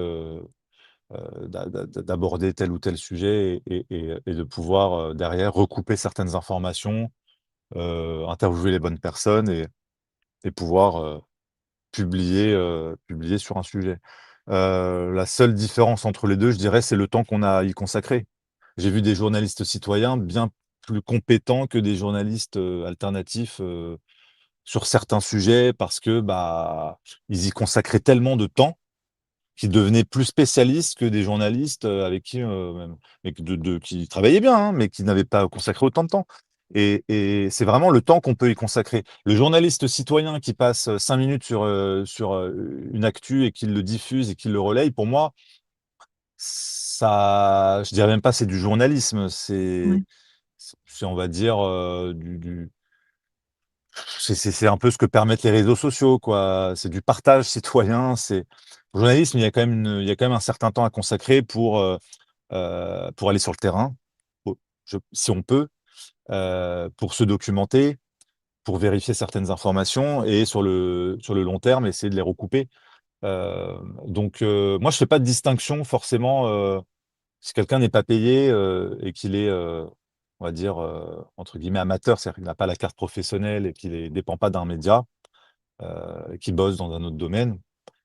d'aborder tel ou tel sujet et de pouvoir, derrière recouper certaines informations, interviewer les bonnes personnes et pouvoir, publier sur un sujet. La seule différence entre les 2, je dirais, c'est le temps qu'on a à y consacrer. J'ai vu des journalistes citoyens bien plus compétents que des journalistes, alternatifs, sur certains sujets parce que, bah, ils y consacraient tellement de temps qu'ils devenaient plus spécialistes que des journalistes, avec qui, même mais que qui travaillaient bien, hein, mais qui n'avaient pas consacré autant de temps et c'est vraiment le temps qu'on peut y consacrer. Le journaliste citoyen qui passe, 5 minutes une actu et qui le diffuse et qui le relaye, pour moi, ça je dirais même pas c'est du journalisme, Ouais. c'est on va dire, du c'est un peu ce que permettent les réseaux sociaux, quoi. C'est du partage citoyen, c'est le journalisme, il y a quand même un certain temps à consacrer pour aller sur le terrain, pour si on peut, pour se documenter, pour vérifier certaines informations et sur le long terme, essayer de les recouper. Donc moi, je fais pas de distinction forcément, si quelqu'un n'est pas payé, et qu'il est, on va dire, entre guillemets «amateur», c'est-à-dire qu'il n'a pas la carte professionnelle et qu'il dépend pas d'un média, qui bosse dans un autre domaine.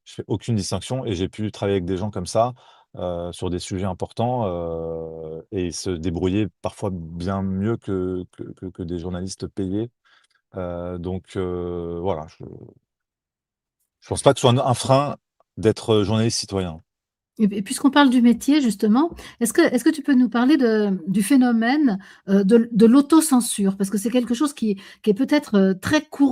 Je fais aucune distinction et j'ai pu travailler avec des gens comme ça, sur des sujets importants, et se débrouiller parfois bien mieux que des journalistes payés. Donc voilà, je pense pas que ce soit un frein d'être journaliste citoyen. Et puisqu'on parle du métier justement, est-ce que tu peux nous parler du phénomène, de l'autocensure? Parce que c'est quelque chose qui est peut-être,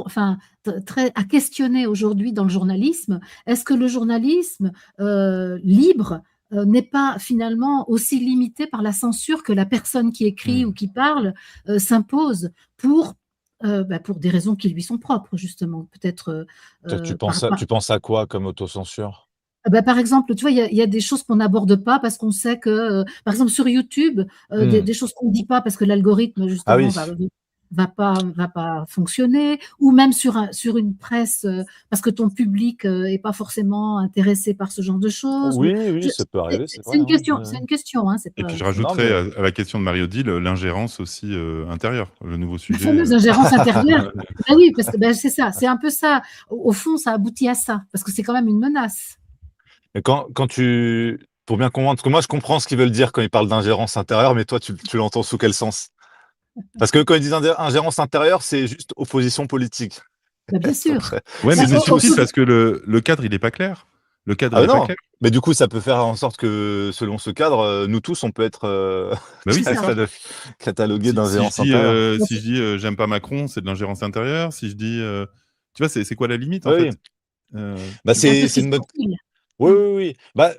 enfin, très à questionner aujourd'hui dans le journalisme. Est-ce que le journalisme, libre, n'est pas finalement aussi limité par la censure que la personne qui écrit ou Mmh. qui parle, s'impose pour des raisons qui lui sont propres justement? Peut-être, par Tu penses à quoi comme autocensure? ah bah, par exemple, tu vois, il y a des choses qu'on n'aborde pas parce qu'on sait que, par exemple sur YouTube, des Mmh. des choses qu'on ne dit pas parce que l'algorithme Ah justement oui. va pas fonctionner, ou même sur une presse, parce que ton public, est pas forcément intéressé par ce genre de choses, ou Oui, oui, je ça peut c'est arriver, c'est c'est vrai, une hein. question, hein, c'est Et puis pas je Non, rajouterais mais à la question de Marie-Odile, l'ingérence aussi, intérieure, le nouveau la sujet, fameuse ingérence intérieure. Bah oui, parce que, bah, c'est ça, c'est un peu ça. Au fond, ça aboutit à ça, parce que c'est quand même une menace. mais quand tu pour bien comprendre, parce que moi je comprends ce qu'ils veulent dire quand ils parlent d'ingérence intérieure, mais toi tu l'entends sous quel sens? Parce que quand ils disent ingérence intérieure, c'est juste opposition politique. Bah, bien sûr. Après, ouais, mais Bah, c'est c'est tout subtil aussi. parce que le cadre, il est pas clair. Le cadre, il Ah est pas non, clair. mais du coup, ça peut faire en sorte que selon ce cadre, nous tous, on peut être, Bah oui, C'est c'est ça. ça. catalogués Si je d'ingérence dis, intérieure. «J'aime pas Macron», c'est de l'ingérence intérieure. Si je dis, tu vois, c'est quoi la limite, en Oui, fait? oui. Bah, Tu vois? C'est un peu c'est une bonne subtil. oui, Mmh. oui, oui. Bah,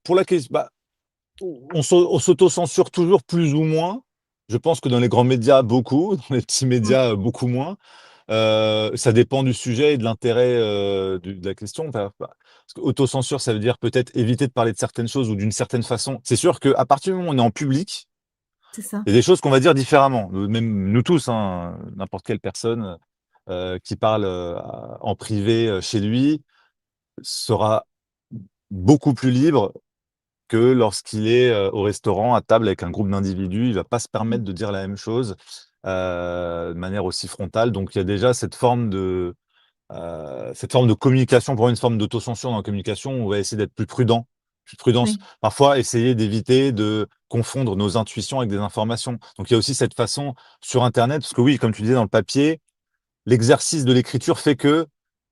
pour la ques bah, on s'auto-censure toujours plus ou moins. Je pense que dans les grands médias, beaucoup, dans les petits Mmh. médias, beaucoup moins. Ça dépend du sujet et de l'intérêt, de la question. Parce qu'autocensure, ça veut dire peut-être éviter de parler de certaines choses ou d'une certaine façon. C'est sûr qu'à partir du moment où on est en public, C'est ça. il y a des choses qu'on va dire différemment. Même nous tous, hein, n'importe quelle personne, qui parle, en privé, chez lui, sera beaucoup plus libre que lorsqu'il est, au restaurant, à table avec un groupe d'individus. Il va pas se Mmh. permettre de dire la même chose, de manière aussi frontale. Donc il y a déjà cette forme de communication, pour une forme d'autocensure dans la communication, on va essayer d'être plus prudent, plus prudence. Oui. Parfois, essayer d'éviter de confondre nos intuitions avec des informations. Donc il y a aussi cette façon sur internet, parce que oui, comme tu disais dans le papier, l'exercice de l'écriture fait que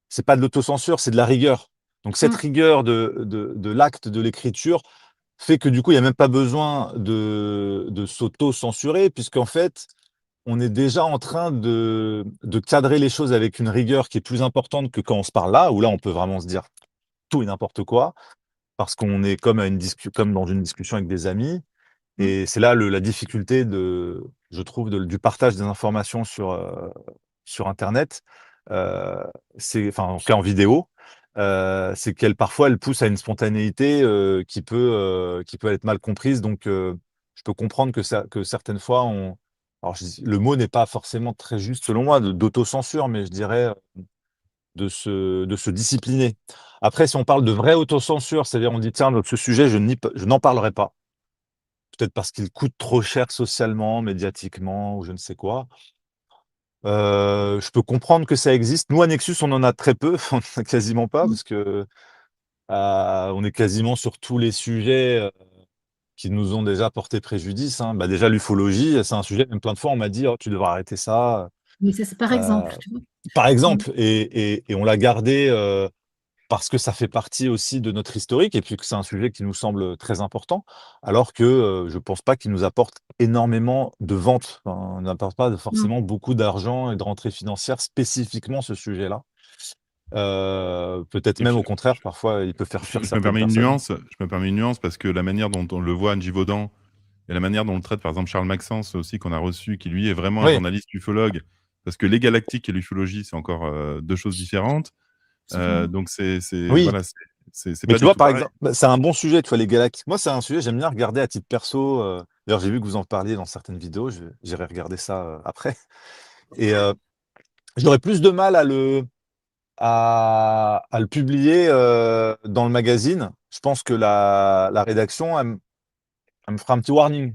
c'est pas de l'autocensure, c'est de la rigueur. Donc cette Mmh. rigueur de l'acte de l'écriture fait que du coup, il y a même pas besoin de s'auto-censurer, puisqu'en fait, on est déjà en train de cadrer les choses avec une rigueur qui est plus importante que quand on se parle là, où là, on peut vraiment se dire tout et n'importe quoi, parce qu'on est comme dans une discussion avec des amis. Mmh. Et c'est là la difficulté je trouve, du partage des informations sur Internet. Euh, enfin, en tout cas en vidéo, c'est parfois, elle pousse à une spontanéité qui peut être mal comprise. Donc, je peux comprendre que certaines fois, alors, le mot n'est pas forcément très juste selon moi, d'autocensure, mais je dirais de se discipliner. Après, si on parle de vraie autocensure, c'est-à-dire on dit, tiens, ce sujet, je n'en parlerai pas. Peut-être parce qu'il coûte trop cher socialement, médiatiquement ou je ne sais quoi. Je peux comprendre que ça existe. Nous, à Nexus, on en a très peu, on en a quasiment pas Mmh. parce que, on est quasiment sur tous les sujets, qui nous ont déjà porté préjudice, hein. Bah, déjà l'ufologie, c'est un sujet, même plein de fois on m'a dit: «Oh, tu devrais arrêter ça», Mais ça, c'est par exemple, tu vois? par Mmh. exemple, et on l'a gardé, parce que ça fait partie aussi de notre historique et puis que c'est un sujet qui nous semble très important, alors que, je pense pas qu'il nous apporte énormément de ventes. Enfin, n'apporte pas Non. forcément beaucoup d'argent et de rentrées financières, spécifiquement ce sujet-là. Peut-être Et même puis, au contraire, parfois, il peut faire fuir je me certaines permets une personnes. nuance je me permets une nuance parce que la manière dont on le voit, Anne Givaudan, et la manière dont on le traite, par exemple, Charles Maxence aussi, qu'on a reçu, qui lui est vraiment un Oui, journaliste ufologue, parce que les galactiques et l'ufologie, c'est encore, 2 choses différentes. Absolument. Donc oui, voilà, c'est mais pas tu du vois, tout par pareil. exemple, bah, c'est un bon sujet, tu vois, les galactiques. Moi, c'est un sujet, j'aime bien regarder à titre perso, d'ailleurs, j'ai vu que vous en parliez dans certaines vidéos, j'irai regarder ça, après, et j'aurais plus de mal à le publier, dans le magazine. Je pense que la rédaction, elle me fera un petit warning.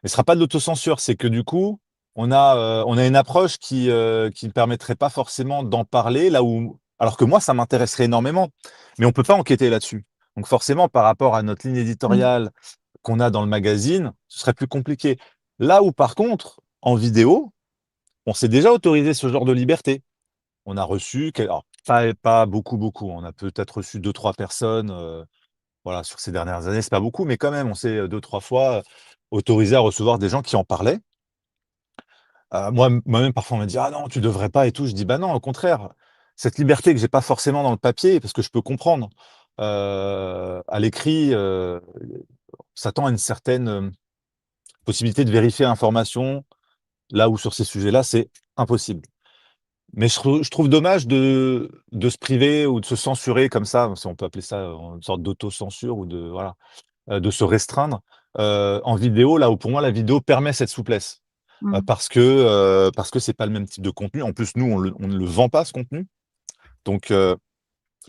Mais ce sera pas de l'autocensure, c'est que du coup, on a une approche qui ne permettrait pas forcément d'en parler là où alors que moi, ça m'intéresserait énormément, mais on peut pas enquêter là-dessus. Donc forcément, par rapport à notre ligne Mmh. éditoriale qu'on a dans le magazine, ce serait plus compliqué. Là où par contre, en vidéo, on s'est déjà autorisé ce genre de liberté. On a reçu, alors pas beaucoup, on a peut-être reçu 2-3 personnes, voilà, sur ces dernières années, c'est pas beaucoup, mais quand même, on s'est 2-3 fois autorisé à recevoir des gens qui en parlaient. Moi-même, parfois, on m'a dit: «Ah non, tu devrais pas et tout». Je dis: «Bah non, au contraire, cette liberté que j'ai pas forcément dans le papier», parce que je peux comprendre, à l'écrit, on s'attend à une certaine, possibilité de vérifier l'information, là où sur ces sujets-là, c'est impossible. Mais je trouve dommage de se priver ou de se censurer comme ça, si on peut appeler ça, une sorte d'autocensure ou de voilà, de se restreindre, en vidéo, là où pour moi la vidéo permet cette souplesse. Mmh. Parce que c'est pas le même type de contenu. En plus, nous, on ne le vend pas ce contenu. Donc, je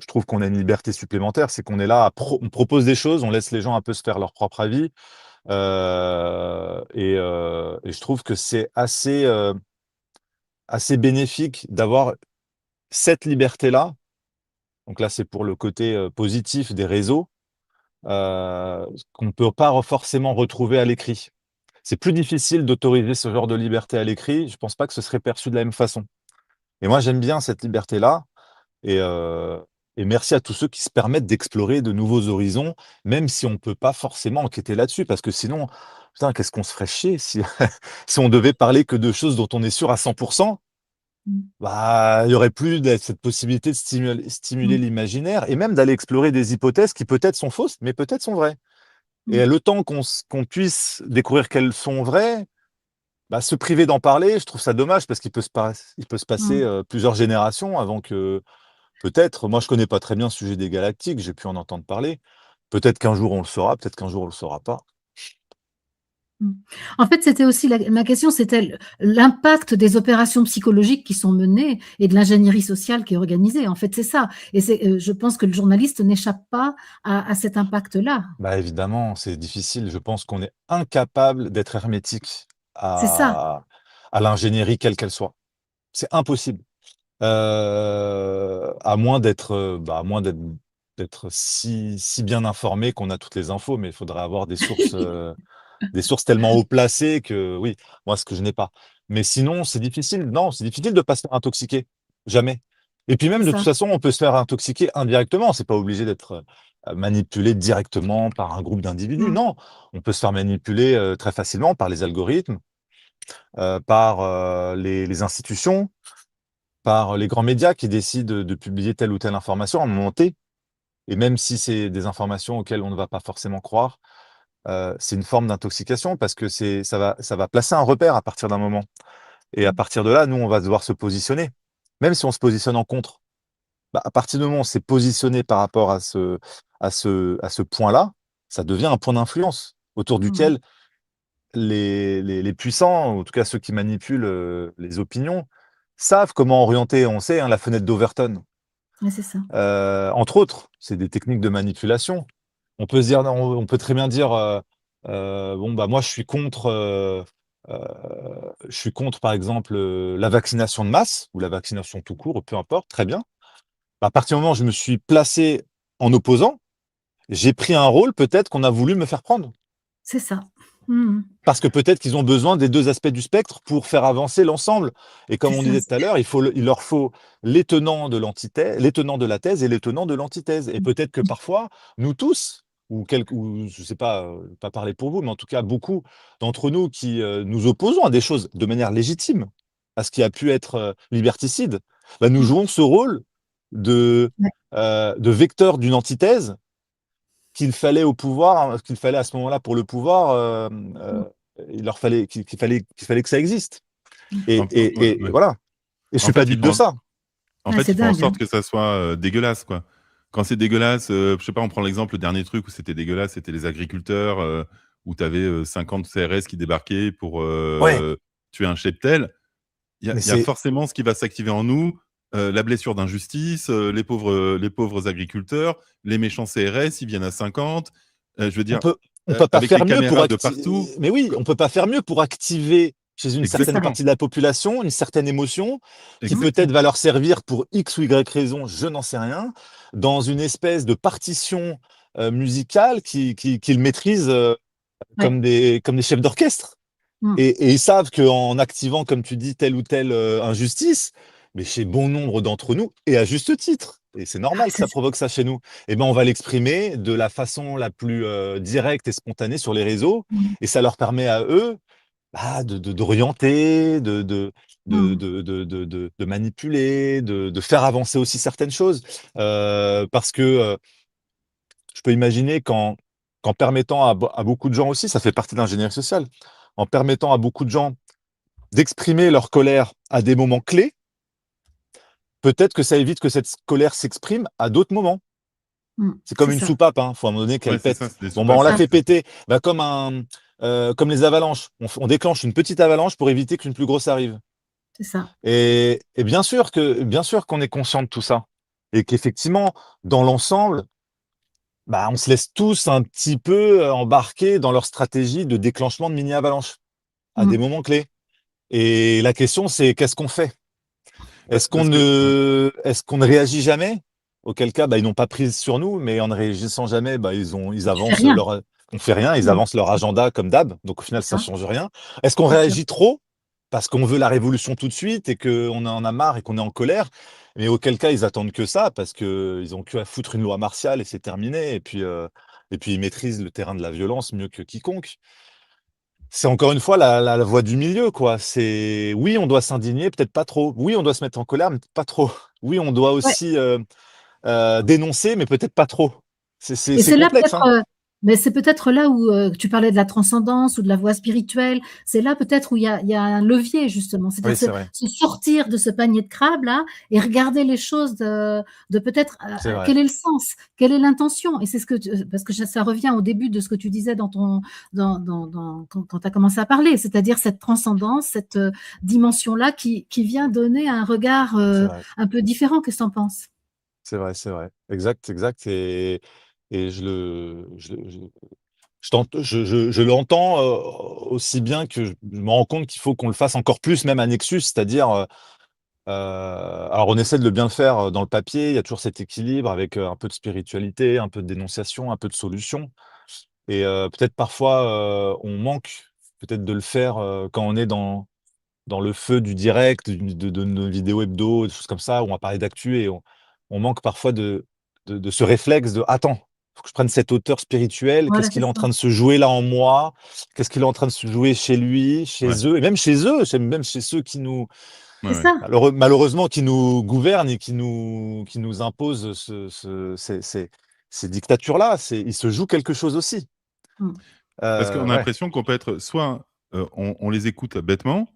trouve qu'on a une liberté supplémentaire, c'est qu'on est là on propose des choses, on laisse les gens un peu se faire leur propre avis. Et je trouve que c'est assez bénéfique d'avoir cette liberté-là. Donc là, c'est pour le côté, positif des réseaux, qu'on ne peut pas forcément retrouver à l'écrit. C'est plus difficile d'autoriser ce genre de liberté à l'écrit. Je pense pas que ce serait perçu de la même façon. Et moi, j'aime bien cette liberté-là et heu et merci à tous ceux qui se permettent d'explorer de nouveaux horizons, même si on ne peut pas forcément enquêter là-dessus, parce que sinon, putain, qu'est-ce qu'on se ferait chier si si on devait parler que de choses dont on est sûr à 100. Mmh. Bah, il y aurait plus cette possibilité de stimuler Mmh. l'imaginaire et même d'aller explorer des hypothèses qui peut-être sont fausses, mais peut-être sont vraies. Mmh. Et le temps qu'on puisse découvrir qu'elles sont vraies, bah, se priver d'en parler, je trouve ça dommage parce il peut se passer, Mmh. plusieurs générations avant que peut-être moi je connais pas très bien le sujet des galactiques, j'ai pu en entendre parler. Peut-être qu'un jour on le saura, peut-être qu'un jour on le saura pas. Mmh. En fait, c'était aussi ma question, c'était l'impact des opérations psychologiques qui sont menées et de l'ingénierie sociale qui est organisée. En fait, c'est ça et je pense que le journaliste n'échappe pas à cet impact-là. Bah, évidemment, c'est difficile. Je pense qu'on est incapable d'être hermétique C'est ça, à l'ingénierie quelle qu'elle soit. C'est impossible. À moins d'être si bien informé qu'on a toutes les infos, mais il faudrait avoir des sources tellement haut placées que oui, moi, ce que je n'ai pas. Mais sinon, c'est difficile. Non, c'est difficile de pas se faire intoxiquer. Jamais. Et puis même, c'est de toute ça. façon, on peut se faire intoxiquer indirectement. C'est pas obligé d'être, manipulé directement par un groupe d'individus. Mmh. Non, on peut se faire manipuler, très facilement par les algorithmes, par, les institutions, par les grands médias qui décident de publier telle ou telle information à un moment T. Et même si c'est des informations auxquelles on ne va pas forcément croire, c'est une forme d'intoxication parce que ça va placer un repère à partir d'un moment. Et à Mmh. partir de là, nous, on va devoir se positionner. Même si on se positionne en contre, bah, à partir du moment où on s'est positionné par rapport à ce point-là, ça devient un point d'influence autour Mmh. duquel les puissants, en tout cas ceux qui manipulent, les opinions, savent comment orienter. On sait, hein, la fenêtre d'Overton. Ouais, c'est ça. Entre autres, c'est des techniques de manipulation. On peut se dire non, on peut très bien dire, bon, bah, moi heu, je suis contre par exemple, la vaccination de masse ou la vaccination tout court, peu importe, très bien. Bah, à partir du moment où je me suis placé en opposant, j'ai pris un rôle peut-être qu'on a voulu me faire prendre. C'est ça. Mmh. Parce que peut-être qu'ils ont besoin des 2 aspects du spectre pour faire avancer l'ensemble et comme C'est on ça. disait tout à l'heure, il leur faut les tenants de la thèse et les tenants de l'antithèse et peut-être que parfois, nous tous ou je sais pas, pas parler pour vous, mais en tout cas beaucoup d'entre nous qui, nous opposons à des choses de manière légitime, à ce qui a pu être, liberticide, bah, nous Mmh. jouons ce rôle de, Ouais. de vecteur d'une antithèse qu'il fallait à ce moment-là pour le pouvoir, Mmh. qu'il fallait que ça existe. Mmh. Et Ouais, et et ouais. voilà. Et je En suis pas fait, dupe de ça. Ouais, c'est ils font en dingue, hein. sorte que ça soit, dégueulasse, quoi. Quand c'est dégueulasse, je sais pas, on prend l'exemple, le dernier truc où c'était dégueulasse, c'était les agriculteurs, où tu avais, 50 CRS qui débarquaient pour, Ouais, tuer un cheptel. mais Il y a c'est forcément ce qui va s'activer en nous, la blessure d'injustice, les pauvres agriculteurs, les méchants CRS, ils viennent à 50. Je veux on dire, peut on peut pas avec les faire mieux pour caméras de acti partout. mais oui, on peut pas faire mieux pour activer chez une C'est certaine ça. Exactement, partie de la population, une certaine émotion qui Mmh. peut-être va leur servir pour X ou Y raison, je n'en sais rien, dans une espèce de partition, musical qu'ils maîtrisent Ouais. comme des chefs d'orchestre. Mmh. Et ils savent qu'en activant, comme tu dis, telle ou telle injustice, mais chez bon nombre d'entre nous, et à juste titre, et c'est Ah, normal que c'est ça provoque ça chez nous, eh ben, on va l'exprimer de la façon la plus directe et spontanée sur les réseaux, mmh. et ça leur permet à eux d'orienter, Mmh. de manipuler, de faire avancer aussi certaines choses. Parce que je peux imaginer qu'en permettant à beaucoup de gens aussi, ça fait partie de l'ingénierie sociale, en permettant à beaucoup de gens d'exprimer leur colère à des moments clés, peut-être que ça évite que cette colère s'exprime à d'autres moments. Mmh. C'est comme C'est une ça. soupape, hein, faut à un moment donné Ouais, qu'elle c'est ça, pète. c'est des Bon, bah, C'est on soupapes, la ouais, ça. fait c'est ça. péter, bah, comme les avalanches. On déclenche une petite avalanche pour éviter qu'une plus grosse arrive. C'est ça. Et bien sûr qu'on est conscient de tout ça. Et qu'effectivement, dans l'ensemble, bah, on se laisse tous un petit peu embarquer dans leur stratégie de déclenchement de mini-avalanches à des Mmh. moments clés. Et la question, c'est qu'est-ce qu'on fait? Parce que ouais. Est-ce qu'on ne réagit jamais? Auquel cas, bah, ils n'ont pas prise sur nous, mais en ne réagissant jamais, bah, ils Tu fais avancent rien. leur, on fait rien, ils Mmh. avancent leur agenda comme d'hab. Donc au final, C'est ça ça, change rien. Est-ce qu'on c'est sûr. réagit trop parce qu'on veut la révolution tout de suite et qu'on en a marre et qu'on est en colère? Mais auquel cas, ils attendent que ça parce que ils ont que à foutre une loi martiale et c'est terminé. Et puis ils maîtrisent le terrain de la violence mieux que quiconque. C'est encore une fois la voie du milieu, quoi. C'est oui, on doit s'indigner, peut-être pas trop. Oui, on doit se mettre en colère, mais pas trop. Oui, on doit Ouais. aussi dénoncer, mais peut-être pas trop. Et C'est c'est là complexe, peut-être, hein. mais c'est peut-être là où, tu parlais de la transcendance ou de la voie spirituelle. C'est là peut-être où il y a un levier justement. C'est-à-dire Oui, c'est vrai, se sortir de ce panier de crabes là et regarder les choses de peut-être, c'est vrai. quel est le sens? Quelle est l'intention? Et c'est ce que tu parce que ça revient au début de ce que tu disais dans ton quand tu as commencé à parler, c'est-à-dire cette transcendance, cette, dimension-là qui vient donner un regard, C'est vrai, un peu différent. Qu'est-ce que tu en penses? c'est vrai, c'est vrai. Exact, exact. Et je l'entends aussi bien que je me rends compte qu'il faut qu'on le fasse encore plus, même à Nexus, c'est-à-dire alors on essaie de le bien le faire dans le papier, il y a toujours cet équilibre avec un peu de spiritualité, un peu de dénonciation, un peu de solution. Et peut-être parfois on manque peut-être de le faire quand on est dans le feu du direct, de nos vidéos hebdo, des choses comme ça, où on va parler d'actu et on manque parfois de ce réflexe de attends, faut que je prenne cette hauteur spirituelle, Voilà, qu'est-ce c'est qu'il est en ça. train de se jouer là en moi? Qu'est-ce qu'il est en train de se jouer chez lui, Ouais, chez eux, et même chez eux, même chez ceux qui nous, C'est ouais, ouais. ça. malheureusement, qui nous gouvernent et qui nous imposent ces dictatures-là. Il se joue quelque chose aussi. Mmh. Parce qu'on a Ouais, l'impression qu'on peut être soit, on les écoute bêtement,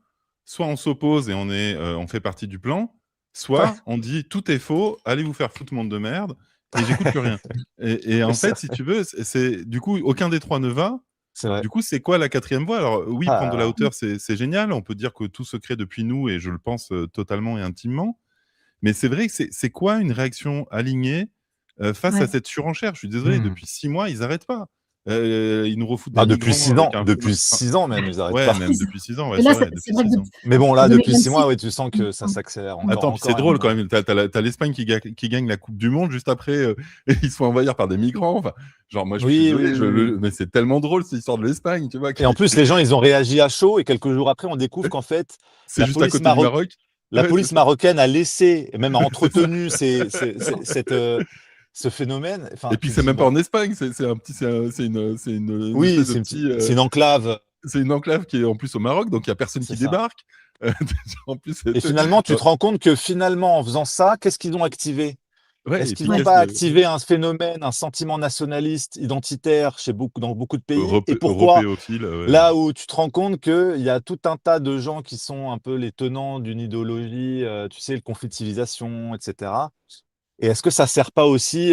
soit on s'oppose et on fait partie du plan, ouais, soit on dit: «Tout est faux, allez vous faire foutre monde de merde» et j'écoute plus rien. Et oui, en c'est fait, si vrai. tu veux, c'est du coup, aucun des 3 ne va. C'est vrai. Du coup, c'est quoi la quatrième voie? Alors oui, prendre de la Ah, Mmh. hauteur, c'est génial. On peut dire que tout se crée depuis nous et je le pense, totalement et intimement. Mais c'est vrai que c'est quoi une réaction alignée, face à Ouais. cette surenchère? Je suis désolé, mmh. depuis 6 mois, ils arrêtent pas. Ils nous refoutent des Bah, depuis migrants 6 ans, avec un feu depuis enfin, 6 ans même, ils arrêtent ouais, pas. même Oui, c'est depuis 6 ans, ouais, et c'est là, vrai, c'est depuis vrai que 6 ans. Mais bon, en là, depuis 6 2026. mois, oui, tu sens Mmh, que ça mmh, s'accélère mmh. encore Attends, puis c'est encore drôle quand un même, tu as l'Espagne qui gagne la coupe du monde juste après, et ils se font envahir par des migrants. Enfin, genre moi, je suis oui, oui, désolé, oui, oui. mais c'est tellement drôle cette histoire de l'Espagne, tu vois? Et en plus, les gens, ils ont réagi à chaud et quelques jours après, on découvre qu'en fait, C'est la juste à police côté du maroc Maroc. la Ouais, c'est police ça. marocaine a laissé, et même a C'est ça. entretenu ce phénomène. Et Enfin, puis tu te c'est dis: même pas «Bon, en Espagne, c'est une oui, espèce de petit, c'est une enclave». c'est une enclave qui est en plus au Maroc, donc il y a personne C'est qui ça. débarque. Heu, en plus, Et finalement, tu te rends compte que finalement, en faisant ça, qu'est-ce qu'ils ont activé? ouais Est-ce et puis qu'ils n'ont Ouais. qu'est-ce pas que activé un phénomène, un sentiment nationaliste, identitaire dans beaucoup de pays? Et pourquoi? européophile, ouais. Là où tu te rends compte qu'il y a tout un tas de gens qui sont un peu les tenants d'une idéologie, tu sais, le conflit de civilisation, et cetera. Et est-ce que ça sert pas aussi,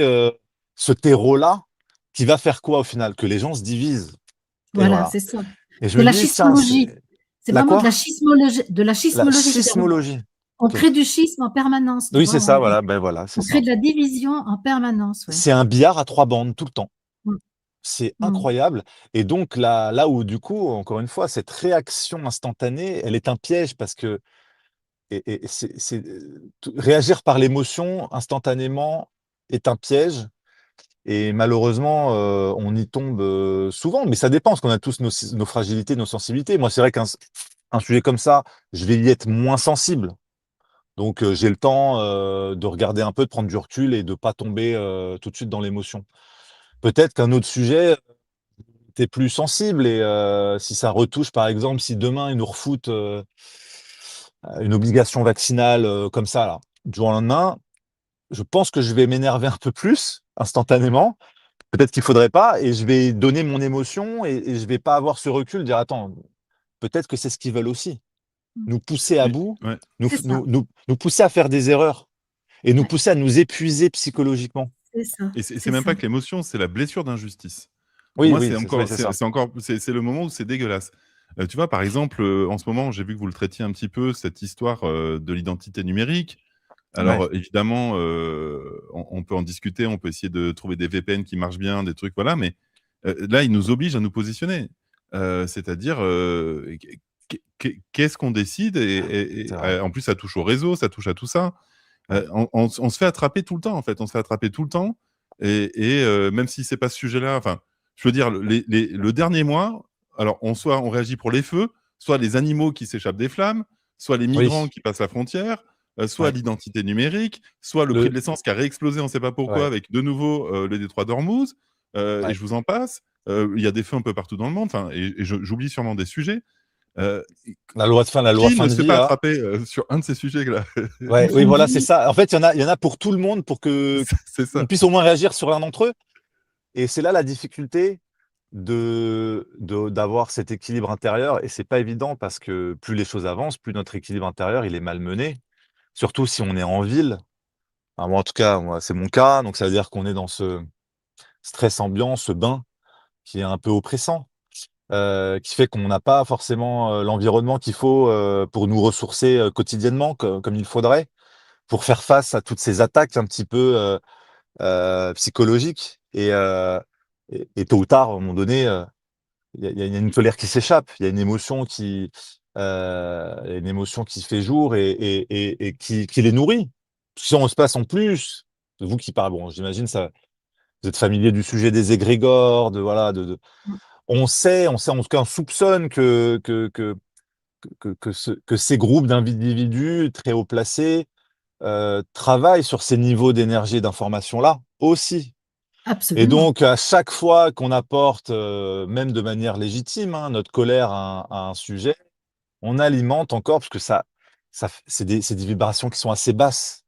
ce terreau-là, qui va faire quoi au final? Que les gens se divisent. Et Voilà, voilà. c'est ça. Et je De me la dis: «Tiens, schismologie. c'est» C'est la vraiment quoi? de la La schismologie, c'est-à-dire schismologie. on OK. crée du schisme en permanence, tu Oui, vois? c'est ça, voilà, ben voilà, c'est On crée ça. de la division en permanence, ouais. C'est un billard à 3 bandes tout le temps. Mmh, C'est mmh. incroyable. Et donc là où du coup, encore une fois, cette réaction instantanée, elle est un piège parce que réagir par l'émotion instantanément est un piège et malheureusement, on y tombe, souvent, mais ça dépend parce qu'on a tous nos fragilités, nos sensibilités. Moi, c'est vrai qu'un sujet comme ça, je vais y être moins sensible. Donc, j'ai le temps, de regarder un peu, de prendre du recul et de pas tomber, tout de suite dans l'émotion. Peut-être qu'un autre sujet, tu plus sensible et si ça retouche, par exemple, si demain ils nous refoutent, une obligation vaccinale, comme ça là, du jour au lendemain, je pense que je vais m'énerver un peu plus instantanément. Peut-être qu'il faudrait pas et je vais donner mon émotion et je vais pas avoir ce recul, dire: «Attends, peut-être que c'est ce qu'ils veulent aussi». Mmh. Nous pousser à Mais bout, ouais. nous C'est f ça, nous pousser à faire des erreurs et nous ouais, pousser à nous épuiser psychologiquement. c'est ça, Et c'est c'est même ça. pas que l'émotion, c'est la blessure d'injustice. Pour Oui, moi, oui, c'est oui, encore c'est ça. c'est encore c'est le moment où c'est dégueulasse. Tu vois, par exemple, en ce moment, j'ai vu que vous le traitiez un petit peu, cette histoire, de l'identité numérique. Alors, Ouais, évidemment, on peut en discuter, on peut essayer de trouver des VPN qui marchent bien, des trucs, voilà, mais là, ils nous obligent à nous positionner. C'est-à-dire, qu'est-ce qu'on décide c'est vrai. en plus, ça touche au réseau, ça touche à tout ça. Ouais. On se fait attraper tout le temps, en fait. On se fait attraper tout le temps même si c'est pas ce sujet-là, enfin, je veux dire, le dernier mois, alors, soit on réagit pour les feux, soit les animaux qui s'échappent des flammes, soit les migrants Oui, qui passent la frontière, soit ouais. l'identité numérique, soit le prix de Le l'essence qui a réexplosé, on ne sait pas pourquoi, ouais, avec de nouveau le détroit d'Ormuz, et ouais. je vous en passe. Il y a des feux un peu partout dans le monde, enfin, j'oublie sûrement des sujets. Euh, La loi qui fin ne de se fait vie pas là. attraper sur un de ces sujets-là? Ouais, oui, Fin de voilà, c'est vie, ça. En fait, il y en a pour tout le monde pour que C'est on ça. puisse au moins réagir sur l'un d'entre eux et c'est là la difficulté d'avoir cet équilibre intérieur et c'est pas évident parce que plus les choses avancent, plus notre équilibre intérieur, il est malmené. Surtout si on est en ville. Enfin, moi, en tout cas, moi, c'est mon cas, donc ça veut dire qu'on est dans ce stress ambiant, ce bain qui est un peu oppressant, qui fait qu'on n'a pas forcément, l'environnement qu'il faut, pour nous ressourcer, quotidiennement comme il faudrait, pour faire face à toutes ces attaques un petit peu, psychologiques et tôt ou tard, à un moment donné, il y a une colère qui s'échappe, il y a une émotion il y a une émotion qui fait jour et qui les nourrit. Si on se passe en plus, vous qui parlez bon, j'imagine ça vous êtes familier du sujet des égrégores, de voilà, de mmh, on sait, en tout cas, on soupçonne que ces groupes d'individus très haut placés, travaillent sur ces niveaux d'énergie et d'information-là, aussi. Et absolument. donc à chaque fois qu'on apporte, même de manière légitime, hein, notre colère à un sujet, on alimente encore parce que ça f c'est des vibrations qui sont assez basses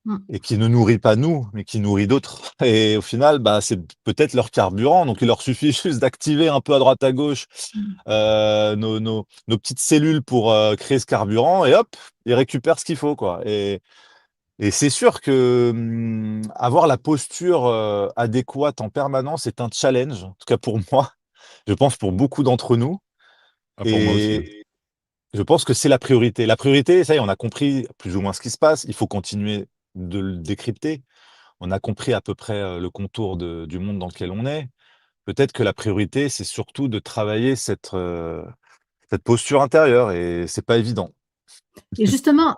Mmh. et qui ne nourrit pas nous, mais qui nourrit d'autres et au final, bah, c'est peut-être leur carburant, donc il leur suffit juste d'activer un peu à droite à gauche, Mmh. nos petites cellules pour, créer ce carburant et hop, ils récupèrent ce qu'il faut, quoi et c'est sûr que, avoir la posture, adéquate en permanence est un challenge, en tout cas pour moi, je pense pour beaucoup d'entre nous Ah, pour moi aussi, ouais. et je pense que c'est la priorité. La priorité, ça y est, on a compris plus ou moins ce qui se passe, il faut continuer de le décrypter. On a compris à peu près, le contour du monde dans lequel on est. Peut-être que la priorité, c'est surtout de travailler cette posture intérieure et c'est pas évident. Et justement,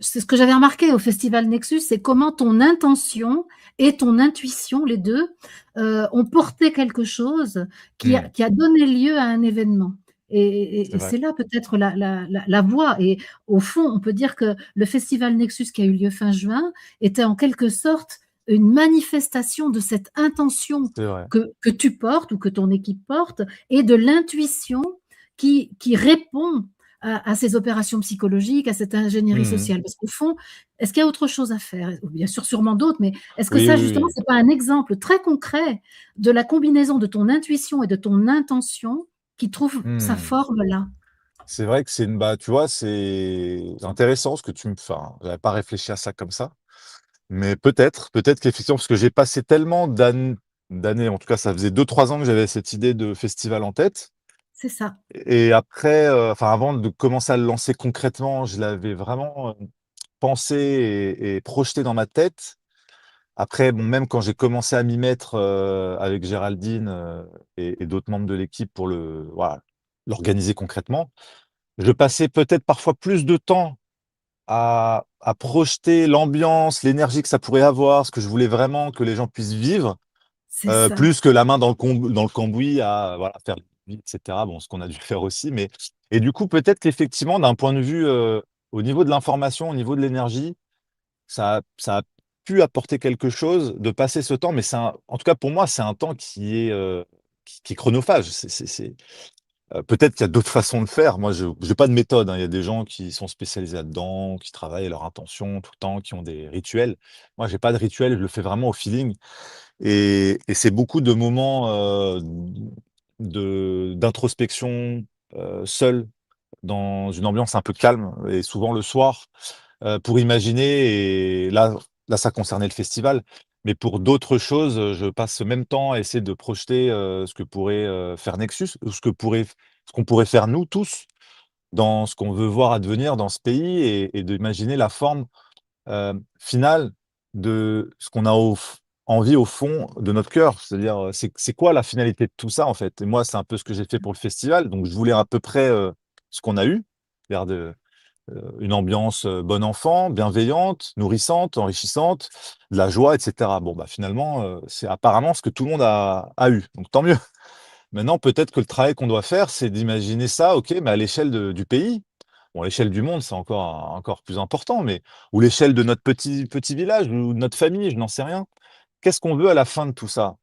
c'est ce que j'avais remarqué au festival Nexus, c'est comment ton intention et ton intuition, les 2, ont porté quelque chose Mmh, qui a donné lieu à un événement. c'est Et vrai. c'est là peut-être la voie et au fond, on peut dire que le festival Nexus qui a eu lieu fin juin était en quelque sorte une manifestation de cette intention C'est vrai. que tu portes ou que ton équipe porte et de l'intuition qui répond à ces opérations psychologiques, à cette ingénierie Mmh mh. sociale? Parce qu'au fond, est-ce qu'il y a autre chose à faire? Bien sûr, sûrement d'autres, mais est-ce que Oui, ça, oui, justement, oui. c'est pas un exemple très concret de la combinaison de ton intuition et de ton intention qui trouve sa Mmh. forme là? C'est vrai que tu vois, c'est intéressant ce que tu me enfin, j'avais pas réfléchi à ça comme ça, mais peut-être qu'effectivement parce que j'ai passé tellement d'années, en tout cas, ça faisait 2 3 ans que j'avais cette idée de festival en tête C'est ça. et après, enfin, avant de commencer à le lancer concrètement, je l'avais vraiment, pensé et projeté dans ma tête. Après, bon, même quand j'ai commencé à m'y mettre, avec Géraldine, et d'autres membres de l'équipe pour l'organiser concrètement, je passais peut-être parfois plus de temps à projeter l'ambiance, l'énergie que ça pourrait avoir, ce que je voulais vraiment que les gens puissent vivre, C'est ça. plus que la main dans le cambouis à voilà, faire le et cetera. Bon, ce qu'on a dû faire aussi, mais et du coup, peut-être qu'effectivement, d'un point de vue, au niveau de l'information, au niveau de l'énergie, ça a pu apporter quelque chose de passer ce temps, mais en tout cas pour moi, c'est un temps qui est chronophage. Peut-être qu'il y a d'autres façons de faire. Moi, je j'ai pas de méthode, hein. Il y a des gens qui sont spécialisés là-dedans, qui travaillent à leur intention tout le temps, qui ont des rituels. Moi, j'ai pas de rituel, je le fais vraiment au feeling et c'est beaucoup de moments, d'introspection, seul, dans une ambiance un peu calme et souvent le soir, pour imaginer et là, ça concernait le festival, mais pour d'autres choses, je passe ce même temps à essayer de projeter, ce que pourrait, faire Nexus ou ce qu'on pourrait faire nous tous dans ce qu'on veut voir advenir dans ce pays et d'imaginer la forme, finale de ce qu'on a envie au fond de notre cœur. C'est-à-dire, c'est quoi la finalité de tout ça, en fait? Et moi, c'est un peu ce que j'ai fait pour le festival, donc je voulais à peu près, ce qu'on a eu, c'est-à-dire une ambiance, bon enfant, bienveillante, nourrissante, enrichissante, de la joie et cetera. Bon, bah, finalement, c'est apparemment ce que tout le monde a eu, donc tant mieux. Maintenant, peut-être que le travail qu'on doit faire, c'est d'imaginer ça, OK, mais à l'échelle du pays. Bon, à l'échelle du monde, c'est encore plus important, mais ou l'échelle de notre petit village ou de notre famille, je n'en sais rien. Qu'est-ce qu'on veut à la fin de tout ça?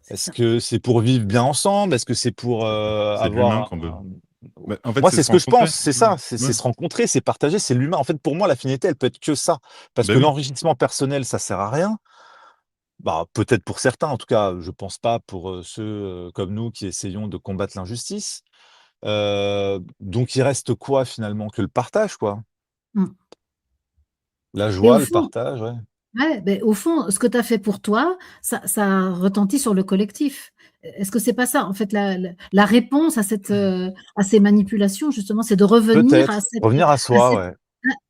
C'est Est-ce ça. que c'est pour vivre bien ensemble? Est-ce que c'est pour, C'est l'humain avoir qu'on veut. un Bah, en fait, moi, c'est c'est se ce que je rencontrer. pense, c'est Ouais, ça, c'est ouais. se rencontrer, c'est partager, c'est l'humain. En fait, pour moi, la finalité, elle peut être que ça. Parce Bah que oui. l'enrichissement personnel, ça sert à rien. Bah, peut-être pour certains, en tout cas, je pense pas pour, ceux, comme nous qui essayons de combattre l'injustice. Donc il reste quoi finalement? Que le partage, quoi. Mmh. La Et au joie, le fond, partage, ouais. ouais, beh, au fond, ce que tu as fait pour toi, ça retentit sur le collectif. Est-ce que c'est pas ça, en fait, la réponse à ces manipulations, justement, c'est de revenir Peut-être. Revenir à à soi, cette ouais.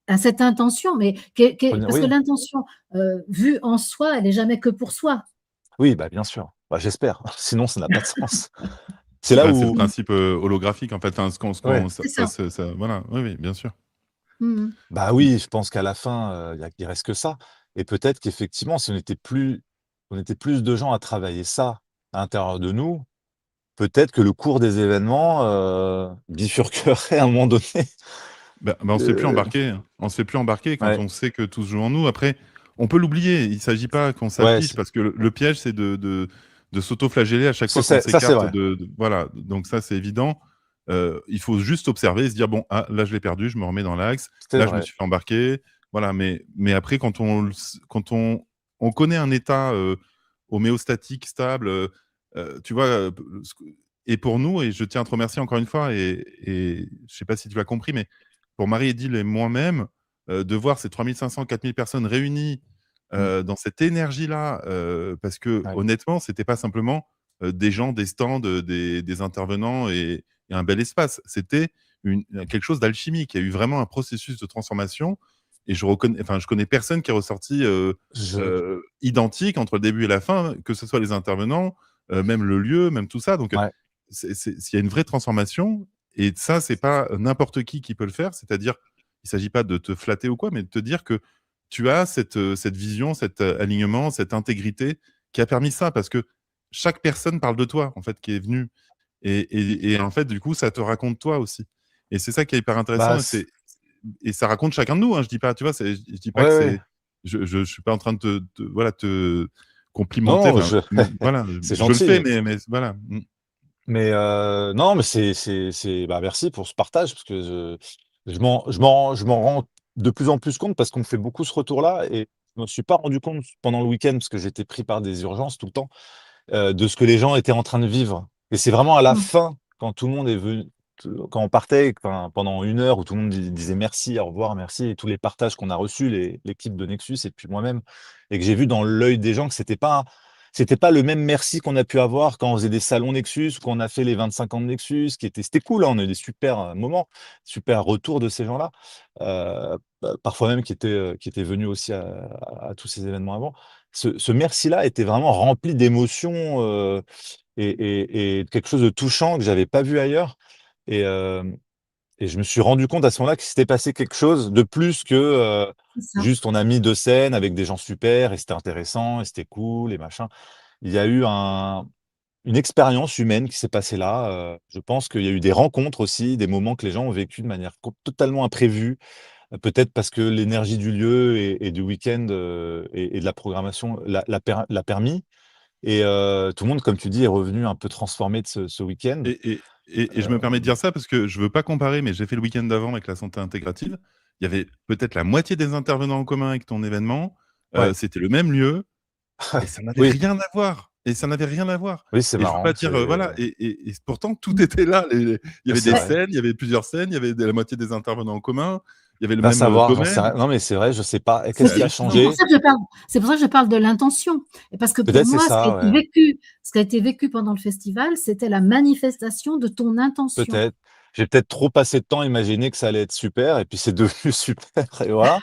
à cette intention, mais Revenir parce que oui, l'intention, vue en soi, elle est jamais que pour soi. oui, bah, bien sûr. Bah, j'espère, sinon ça n'a pas de sens. C'est là Bah, c'est le où Mmh. principe, holographique en fait, enfin, ouais. ça C'est ça. voilà, oui, oui, bien sûr. Mmh mh. Bah, Mmh. oui, je pense qu'à la fin, il reste que ça et peut-être qu'effectivement, si on était plus de gens à travailler ça à l'intérieur de nous, peut-être que le cours des événements, bifurquerait à un moment donné. On se fait plus Heu, embarquer, hein. On se fait plus embarquer quand ouais, on sait que tout se joue en nous. Après, on peut l'oublier. Il s'agit pas qu'on ouais, s'affiche parce que le piège, c'est de s'auto-flageller à chaque fois qu'on ça c'est s'écarte vrai, voilà, donc ça, c'est évident. Il faut juste observer et se dire: «Bon, ah, là, je l'ai perdu, je me remets dans l'axe. c'est Là, je me vrai. suis fait embarquer». Voilà, mais après quand on connaît un état, homéostatique, stable, tu vois, ce que et pour nous et je tiens à te remercier encore une fois et je sais pas si tu l'as compris, mais pour Marie-Édile et moi-même, de voir ces 3 500-4 000 personnes réunies, Mmh, dans cette énergie-là, parce que ouais. honnêtement, c'était pas simplement, des gens, des stands, des intervenants et un bel espace. C'était quelque chose d'alchimique. Il y a eu vraiment un processus de transformation et je connais personne qui est ressorti, Je identique entre le début et la fin, que ce soit les intervenants, même le lieu, même tout ça. Donc, ouais, il y a une vraie transformation et ça, c'est pas n'importe qui peut le faire. C'est-à-dire, il s'agit pas de te flatter ou quoi, mais de te dire que tu as cette vision, cet alignement, cette intégrité qui a permis ça. Parce que chaque personne parle de toi, en fait, qui est venue. Et en fait, du coup, ça te raconte toi aussi. Et c'est ça qui est hyper bah, intéressant. c Et ça raconte chacun de nous. Hein. Je dis pas, tu vois, je dis pas ouais, que ouais. c'est. Je suis pas en train de voilà, te complimenter. Non, Enfin, voilà, c'est je le fais, gentil, mais voilà. Mmh. mais non, mais bah, merci pour ce partage parce que je m'en rends de plus en plus compte parce qu'on me fait beaucoup ce retour-là et je me suis pas rendu compte pendant le week-end parce que j'étais pris par des urgences tout le temps. De ce que les gens étaient en train de vivre. Et c'est vraiment à la Mmh. fin, quand tout le monde est venu, quand on partait, enfin, pendant 1 heure où tout le monde disait merci, au revoir, merci, et tous les partages qu'on a reçus, l'équipe de Nexus et puis moi-même, et que j'ai vu dans l'œil des gens que c'était pas le même merci qu'on a pu avoir quand on faisait des salons Nexus, quand on a fait les 25 ans de Nexus, c'était cool, hein, on a eu des super moments, super retours de ces gens-là, parfois même qui étaient venus aussi à tous ces événements avant. Ce merci-là était vraiment rempli d'émotions, et de quelque chose de touchant que j'avais pas vu ailleurs et et je me suis rendu compte à ce moment-là qu'il s'était passé quelque chose de plus que, C'est ça. juste on a mis 2 scènes avec des gens super et c'était intéressant et c'était cool et machin. Il y a eu une expérience humaine qui s'est passée là, je pense qu'il y a eu des rencontres aussi, des moments que les gens ont vécu de manière totalement imprévue, peut-être parce que l'énergie du lieu et du week-end, et de la programmation l'a permis et tout le monde, comme tu dis, est revenu un peu transformé de ce week-end. Et je me permets de dire ça parce que je veux pas comparer, mais j'ai fait le week-end d'avant avec la santé intégrative. Il y avait peut-être la moitié des intervenants en commun avec ton événement. Ouais, C'était le même lieu ouais, et ça n'avait oui, rien à voir et ça n'avait rien à voir oui, c'est et je veux pas marrant, dire, voilà et pourtant tout Mmh. était là. Il y avait c'est des Ouais. vrai. scènes, il y avait plusieurs scènes, il y avait la moitié des intervenants en commun, il y avait le Va même, savoir, j'en sais domaine. rien. Non, mais c'est vrai, je sais pas. Et C'est qu'est-ce qui a C'est pour hallucinant. changé? ça que je parle c'est pour ça que je parle de l'intention et parce que pour Peut-être c'est moi, ça, ouais, ce qui a été vécu pendant le festival, c'était la manifestation de ton intention. peut-être. J'ai peut-être trop passé de temps à imaginer que ça allait être super et puis c'est devenu super et voilà.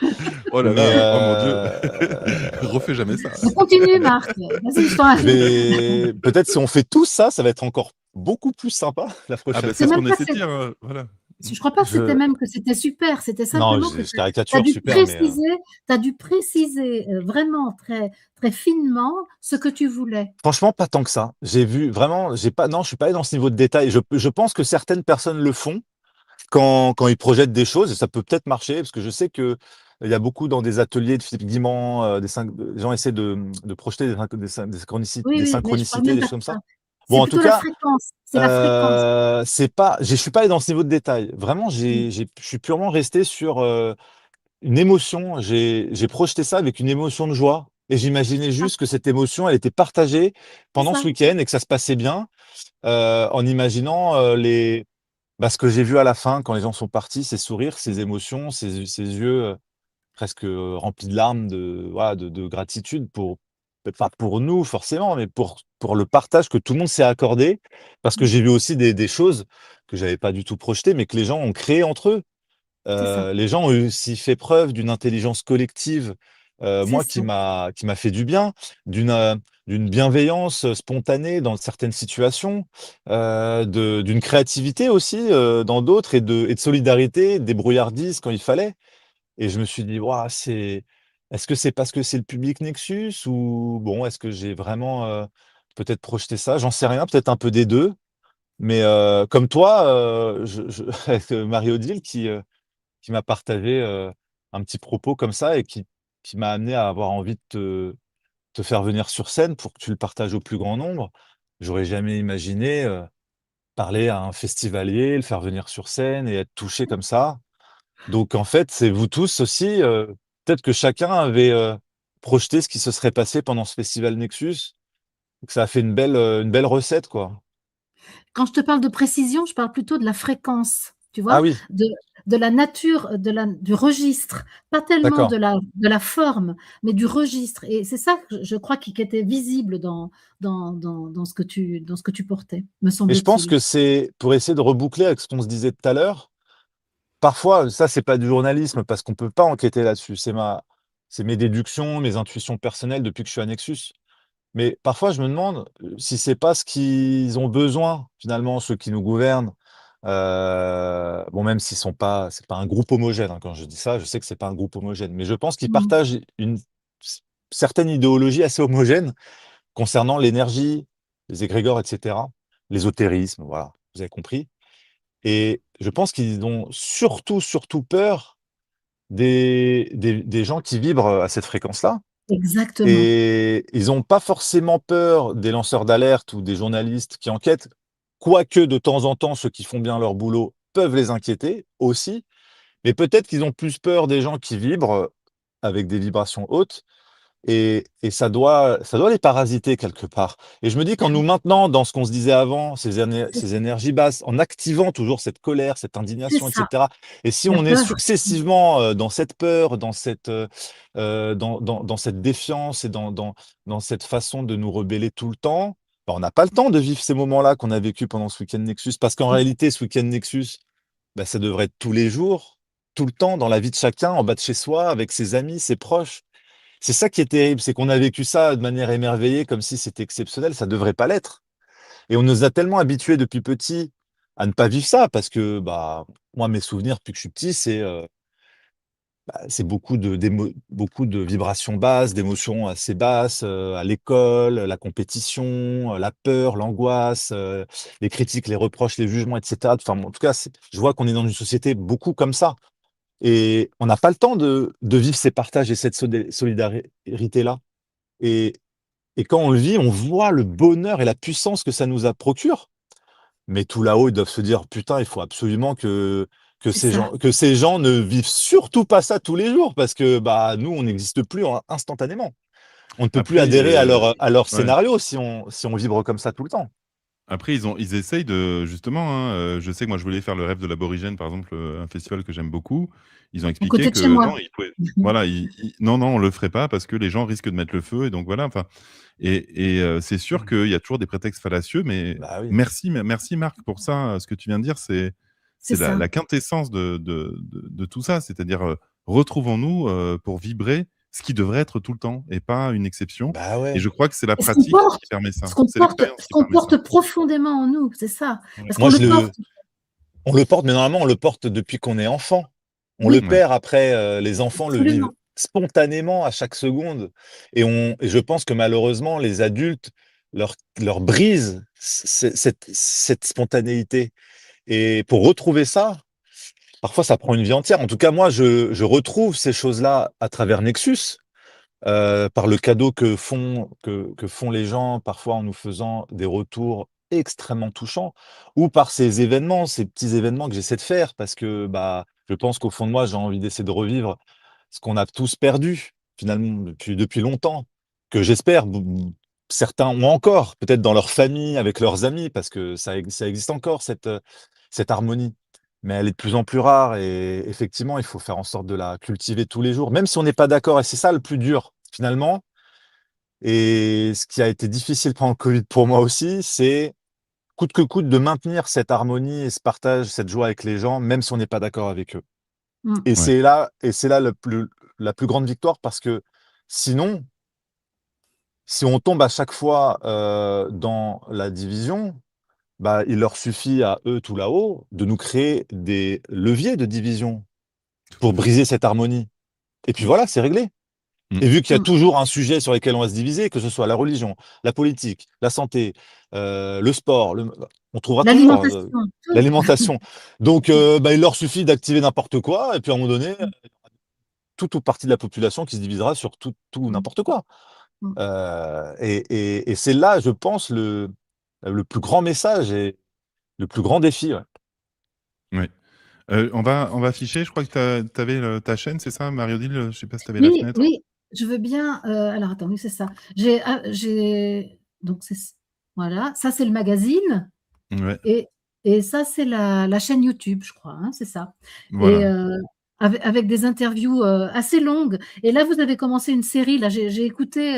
Oh là Mais là, oh mon Dieu, refais jamais ça. Mais continue Marc, vas-y, je t'en peut-être si on fait tout ça, ça va être encore beaucoup plus sympa la Ah prochaine bah, c'est c'est ce fois. même qu'on pas essaie de que dire, voilà. je crois pas que c'était Je même que c'était super, c'était non, simplement que je tu as caricature dû super, mais préciser tu as dû préciser, vraiment très très finement ce que tu voulais. franchement, pas tant que ça. J'ai vu vraiment, j'ai pas non, je suis pas allé dans ce niveau de détail. Je pense que certaines personnes le font quand ils projettent des choses et ça peut peut-être marcher parce que je sais qu'il y a beaucoup dans des ateliers de Philippe Guimand, les gens essaient de projeter Oui, des oui, mais je parle synchronicités, même des pas choses de comme ça. ça. Bon, C'est en tout plutôt la cas, fréquence, c'est la fréquence. c'est pas je suis pas allé dans ce niveau de détail. Vraiment, Mmh. je suis purement resté sur, une émotion. J'ai projeté ça avec une émotion de joie et j'imaginais Ah, juste que cette émotion, elle était partagée c'est pendant ce ça. week-end et que ça se passait bien, en imaginant, ce que j'ai vu à la fin quand les gens sont partis, ces sourires, ces émotions, ces yeux, presque, remplis de larmes de voilà, de gratitude pour peut-être pas pour nous forcément, mais pour le partage que tout le monde s'est accordé. Parce que Mmh. j'ai vu aussi des choses que j'avais pas du tout projetées, mais que les gens ont créées entre eux. C'est ça, Les gens ont aussi fait preuve d'une intelligence collective, c'est moi ça. qui m'a fait du bien, d'une bienveillance, spontanée dans certaines situations, d'une créativité aussi, dans d'autres et de solidarité, de débrouillardise quand il fallait et je me suis dit: «Waouh, c'est est-ce que c'est parce que c'est le public Nexus ou bon, est-ce que j'ai vraiment, peut-être projeté ça?» J'en sais rien, peut-être un peu des 2 mais comme toi, je avec, Marie-Odile qui m'a partagé, un petit propos comme ça et qui m'a amené à avoir envie de te faire venir sur scène pour que tu le partages au plus grand nombre. J'aurais jamais imaginé, parler à un festivalier, le faire venir sur scène et être touché comme ça. Donc en fait, c'est vous tous aussi, peut-être que chacun avait, projeté ce qui se serait passé pendant ce festival Nexus, que ça a fait une belle recette, quoi. Quand je te parle de précision, je parle plutôt de la fréquence, tu Ah vois? oui, De de la nature, du registre, pas tellement d'accord. de la forme, mais du registre et c'est ça que je crois qui était visible dans ce que tu portais, me Mais je pense semble-t-il. que c'est pour essayer de reboucler avec ce qu'on se disait tout à l'heure. Parfois, ça, c'est pas du journalisme parce qu'on peut pas enquêter là-dessus. C'est mes déductions, mes intuitions personnelles depuis que je suis à Nexus. Mais parfois, je me demande, si c'est pas ce qu'ils ont besoin, finalement, ceux qui nous gouvernent. Bon, même s'ils sont pas c'est pas un groupe homogène, hein, quand je dis ça, je sais que c'est pas un groupe homogène. Mais je pense qu'ils Mmh. partagent une certaine idéologie assez homogène concernant l'énergie, les égrégores et cetera, l'ésotérisme, voilà, vous avez compris. Et je pense qu'ils ont surtout peur des gens qui vibrent, à cette fréquence-là Exactement. et ils ont pas forcément peur des lanceurs d'alerte ou des journalistes qui enquêtent, quoique de temps en temps, ceux qui font bien leur boulot peuvent les inquiéter aussi, mais peut-être qu'ils ont plus peur des gens qui vibrent, avec des vibrations hautes et ça doit les parasiter quelque part et je me dis qu'en nous maintenant dans ce qu'on se disait avant, C'est ces énergies basses, en activant toujours cette colère, cette c'est indignation et ça, cetera et si la on est peur. Mmh. successivement, dans cette peur, dans cette, dans cette défiance et dans cette façon de nous rebeller tout le temps, bah, on n'a pas le temps de vivre ces moments-là qu'on a vécu pendant ce week-end Nexus. Parce qu'en C'est ça. réalité, ce week-end Nexus, bah, ça devrait être tous les jours, tout le temps, dans la vie de chacun, en bas de chez soi, avec ses amis, ses proches. C'est ça qui est terrible, c'est qu'on a vécu ça de manière émerveillée, comme si c'était exceptionnel, ça devrait pas l'être. Et on nous a tellement habitués depuis petits à ne pas vivre ça parce que, moi, mes souvenirs depuis que je suis petit, c'est beaucoup de vibrations basses, d'émotions assez basses, à l'école, la compétition, la peur, l'angoisse, les critiques, les reproches, les jugements, et cetera. Enfin, en tout cas, je vois qu'on est dans une société beaucoup comme ça et on n'a pas le temps de vivre ces partages et cette solidarité-là et quand on le vit, on voit le bonheur et la puissance que ça nous a procure. Mais tout là-haut, ils doivent se dire: «Putain, il faut absolument C'est ça, que ces gens ne vivent surtout pas ça tous les jours parce que, nous, on n'existe plus instantanément. On ne peut plus Après, adhérer à leur ouais. scénario si on vibre comme ça tout le temps». Après, ils essayent de justement, hein, je sais que moi, je voulais faire le rêve de l'Aborigène, par exemple, un festival que j'aime beaucoup. Ils ont à expliqué côté de chez que moi. non, ils pouvaient voilà, non, non, on le ferait pas parce que les gens risquent de mettre le feu et donc voilà, enfin c'est sûr Mmh. qu'il y a toujours des prétextes fallacieux, mais Bah oui. merci Marc pour ça, ce que tu viens de dire, C'est c'est la ça. la quintessence de tout ça. C'est-à-dire, retrouvons-nous, pour vibrer ce qui devrait être tout le temps et pas une exception Bah et ouais. je crois que c'est la Et ce qu'on pratique porte, qui permet ça. ce qu'on C'est porte l'expérience ce qui qu'on permet ça. porte profondément en nous, c'est ça. Ouais. Parce qu'on Moi, le porte. on le porte, mais normalement, on le porte depuis qu'on est enfant. On le Oui, Ouais. perd après, les enfants le vivent absolument. spontanément à chaque seconde et je pense que malheureusement, les adultes leur brisent cette spontanéité et pour retrouver ça, parfois ça prend une vie entière. En tout cas, moi, je retrouve ces choses-là à travers Nexus, par le cadeau que font les gens, parfois en nous faisant des retours extrêmement touchants ou par ces événements, ces petits événements que j'essaie de faire parce que, je pense qu'au fond de moi, j'ai envie d'essayer de revivre ce qu'on a tous perdu, finalement, depuis longtemps, que j'espère certains ont encore, peut-être dans leur famille, avec leurs amis, parce que ça existe encore cette harmonie. Mais elle est de plus en plus rare et effectivement, il faut faire en sorte de la cultiver tous les jours, même si on n'est pas d'accord et c'est ça le plus dur, finalement et ce qui a été difficile pendant le covid pour moi aussi, c'est coûte que coûte de maintenir cette harmonie et ce partage, cette joie avec les gens, même si on n'est pas d'accord avec eux Mmh. Ouais. et c'est là la plus grande victoire parce que sinon, si on tombe à chaque fois, dans la division, il leur suffit à eux, tout là-haut, de nous créer des leviers de division Tout pour à fait. briser cette harmonie et puis Mmh. voilà, c'est réglé. Mmh. Et vu qu'il y a Mmh. toujours un sujet sur lequel on va se diviser, que ce soit la religion, la politique, la santé, le sport, on trouvera toujours, L'alimentation, tout. l'alimentation. Donc, il leur suffit d'activer n'importe quoi et puis à un moment donné, Mmh. toute ou partie de la population qui se divisera sur tout Mmh. n'importe quoi. Mmh. Et c'est là, je pense, le plus grand message et le plus grand défi, ouais. Ouais. On va afficher, je crois que tu avais ta chaîne, c'est ça, Marie Odile? Je sais pas si tu avais la Oui, fenêtre? oui, je veux bien, alors attends, oui, c'est ça. J'ai donc voilà, ça c'est le magazine Ouais, et ça c'est la chaîne YouTube, je crois, hein, c'est ça et voilà. avec des interviews, assez longues et là, vous avez commencé une série, là, j'ai écouté,